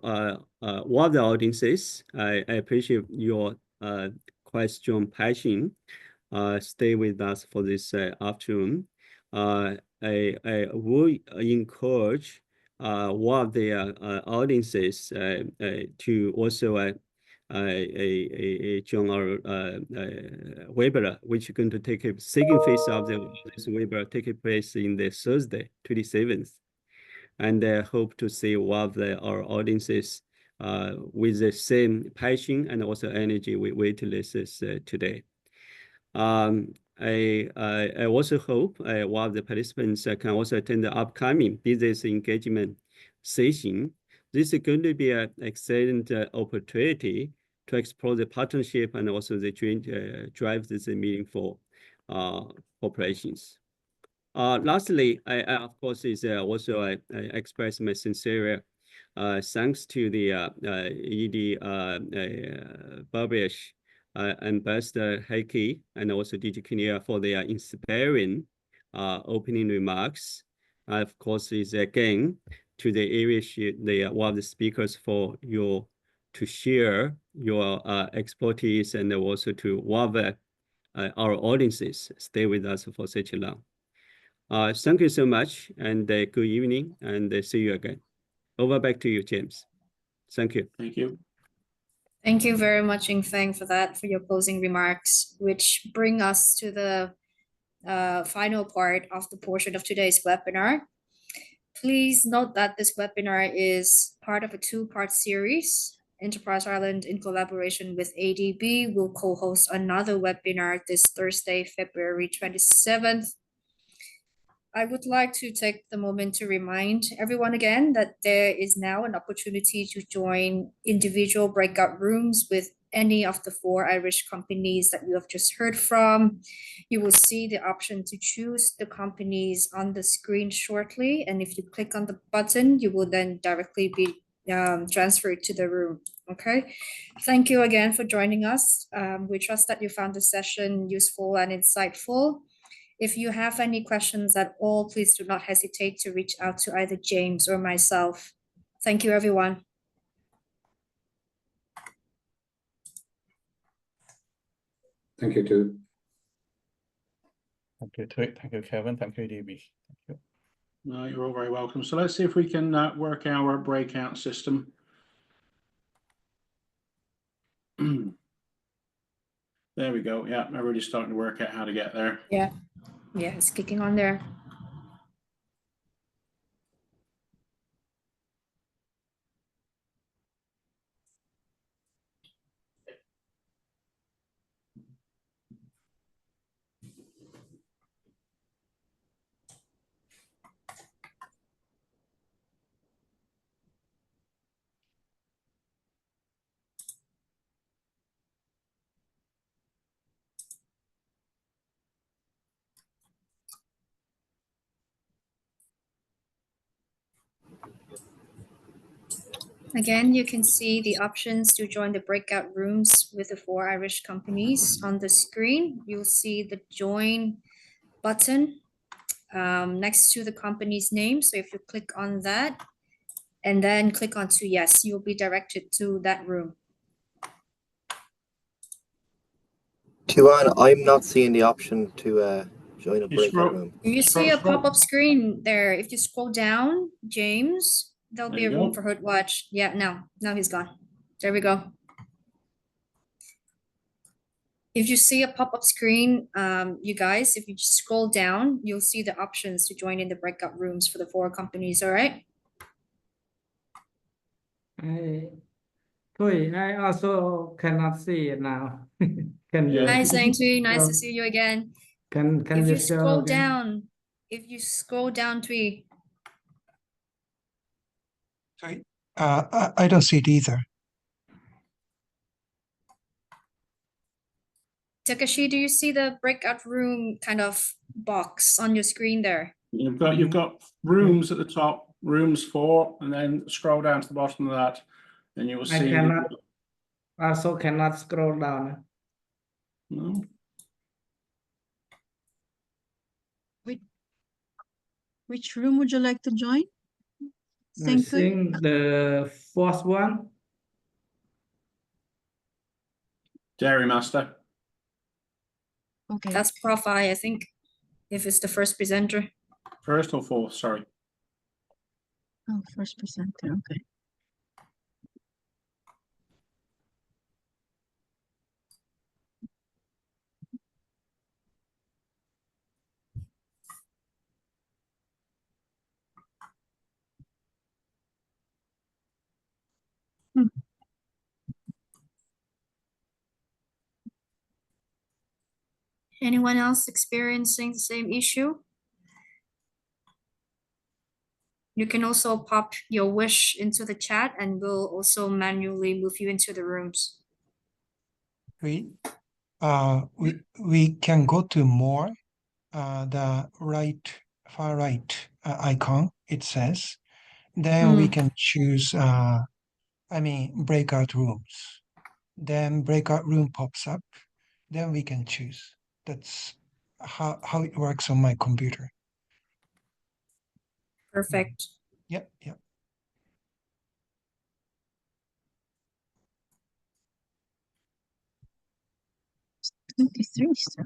wider audiences, I appreciate your quite strong passion. Stay with us for this afternoon. I would encourage one of the audiences to also join our webinar, which is going to take a second phase of this webinar taking place in the Thursday, 27th. And I hope to see one of our audiences with the same passion and also energy we witnessed today. I also hope one of the participants can also attend the upcoming business engagement session. This is going to be an excellent opportunity to explore the partnership and also the joint drive this meaningful operations. Lastly, I of course is also express my sincere thanks to the ED Babiash, Ambassador Heikki, and also DG Kinnear for their inspiring opening remarks. Of course, is again to the Irish, one of the speakers for to share your expertise and also to one of our audiences stay with us for such a long. Thank you so much, and good evening, and see you again. Over back to you, James. Thank you. Thank you. Thank you very much, Yingfeng, for your closing remarks, which bring us to the final part of the portion of today's webinar. Please note that this webinar is part of a two-part series. Enterprise Ireland, in collaboration with ADB, will co-host another webinar this Thursday, February 27th. I would like to take the moment to remind everyone again that there is now an opportunity to join individual breakout rooms with any of the 4 Irish companies that you have just heard from. You will see the option to choose the companies on the screen shortly, and if you click on the button, you will then directly be transferred to the room. Okay, thank you again for joining us. We trust that you found the session useful and insightful. If you have any questions at all, please do not hesitate to reach out to either James or myself. Thank you, everyone. Thank you too. Thank you, Tui. Thank you, Kevin. Thank you, DB. Thank you. No, you're all very welcome. So let's see if we can work our breakout system. There we go. Yeah, I'm already starting to work out how to get there. Yeah, it's kicking on there. Again, you can see the options to join the breakout rooms with the 4 Irish companies on the screen. You'll see the join button next to the company's name. So if you click on that and then click on to yes, you'll be directed to that room. Tuan, I'm not seeing the option to join a You breakout scroll- room. You Scroll- see a scroll. pop-up screen there. If you scroll down, James, there'll be There a you room go. for her to watch. Yeah, now he's gone. There we go. If you see a pop-up screen, you guys, if you just scroll down, you'll see the options to join in the breakout rooms for the 4 companies, all right? I also cannot see it now. Can you? Yeah. Hi, Zhang nice to Um, see you again. Can If you you show scroll again? down, Tui, Sorry, I don't see it either. Takashi, do you see the breakout room kind of box on your screen there? You've got rooms at the top, rooms 4, and then scroll down to the bottom of that, and you will I see. also cannot scroll down. No? Which room would you like to join? I think the fourth one. Dairy Master. Okay. That's Prof I think, if it's the first presenter. First or 4th, sorry. Oh, first presenter. Okay. Anyone else experiencing the same issue? You can also pop your wish into the chat and we'll also manually move you into the rooms. We can go to more, the far right icon, it says. Then we can choose, breakout rooms. Then breakout room pops up. Then we can choose. That's how it works on my computer. Perfect. Yep. 23, so.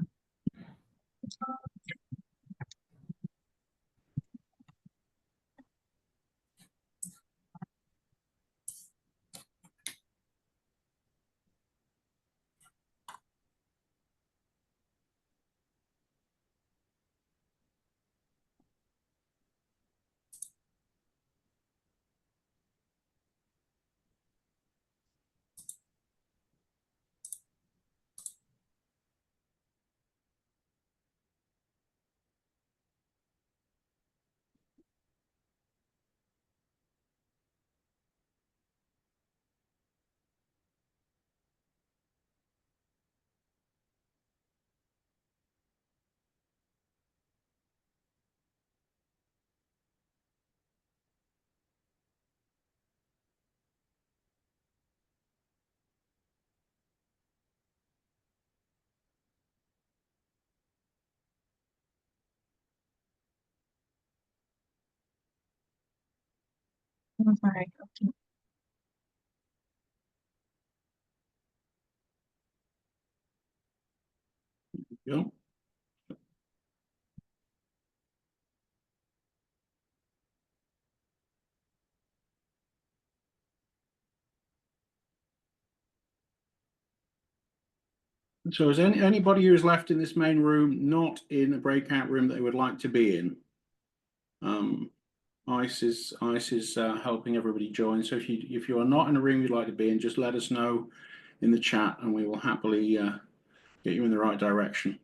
All right. Okay. Yeah. So is anybody who's left in this main room not in a breakout room that they would like to be in? ICE is helping everybody join. So if you are not in a room you'd like to be in, just let us know in the chat and we will happily get you in the right direction.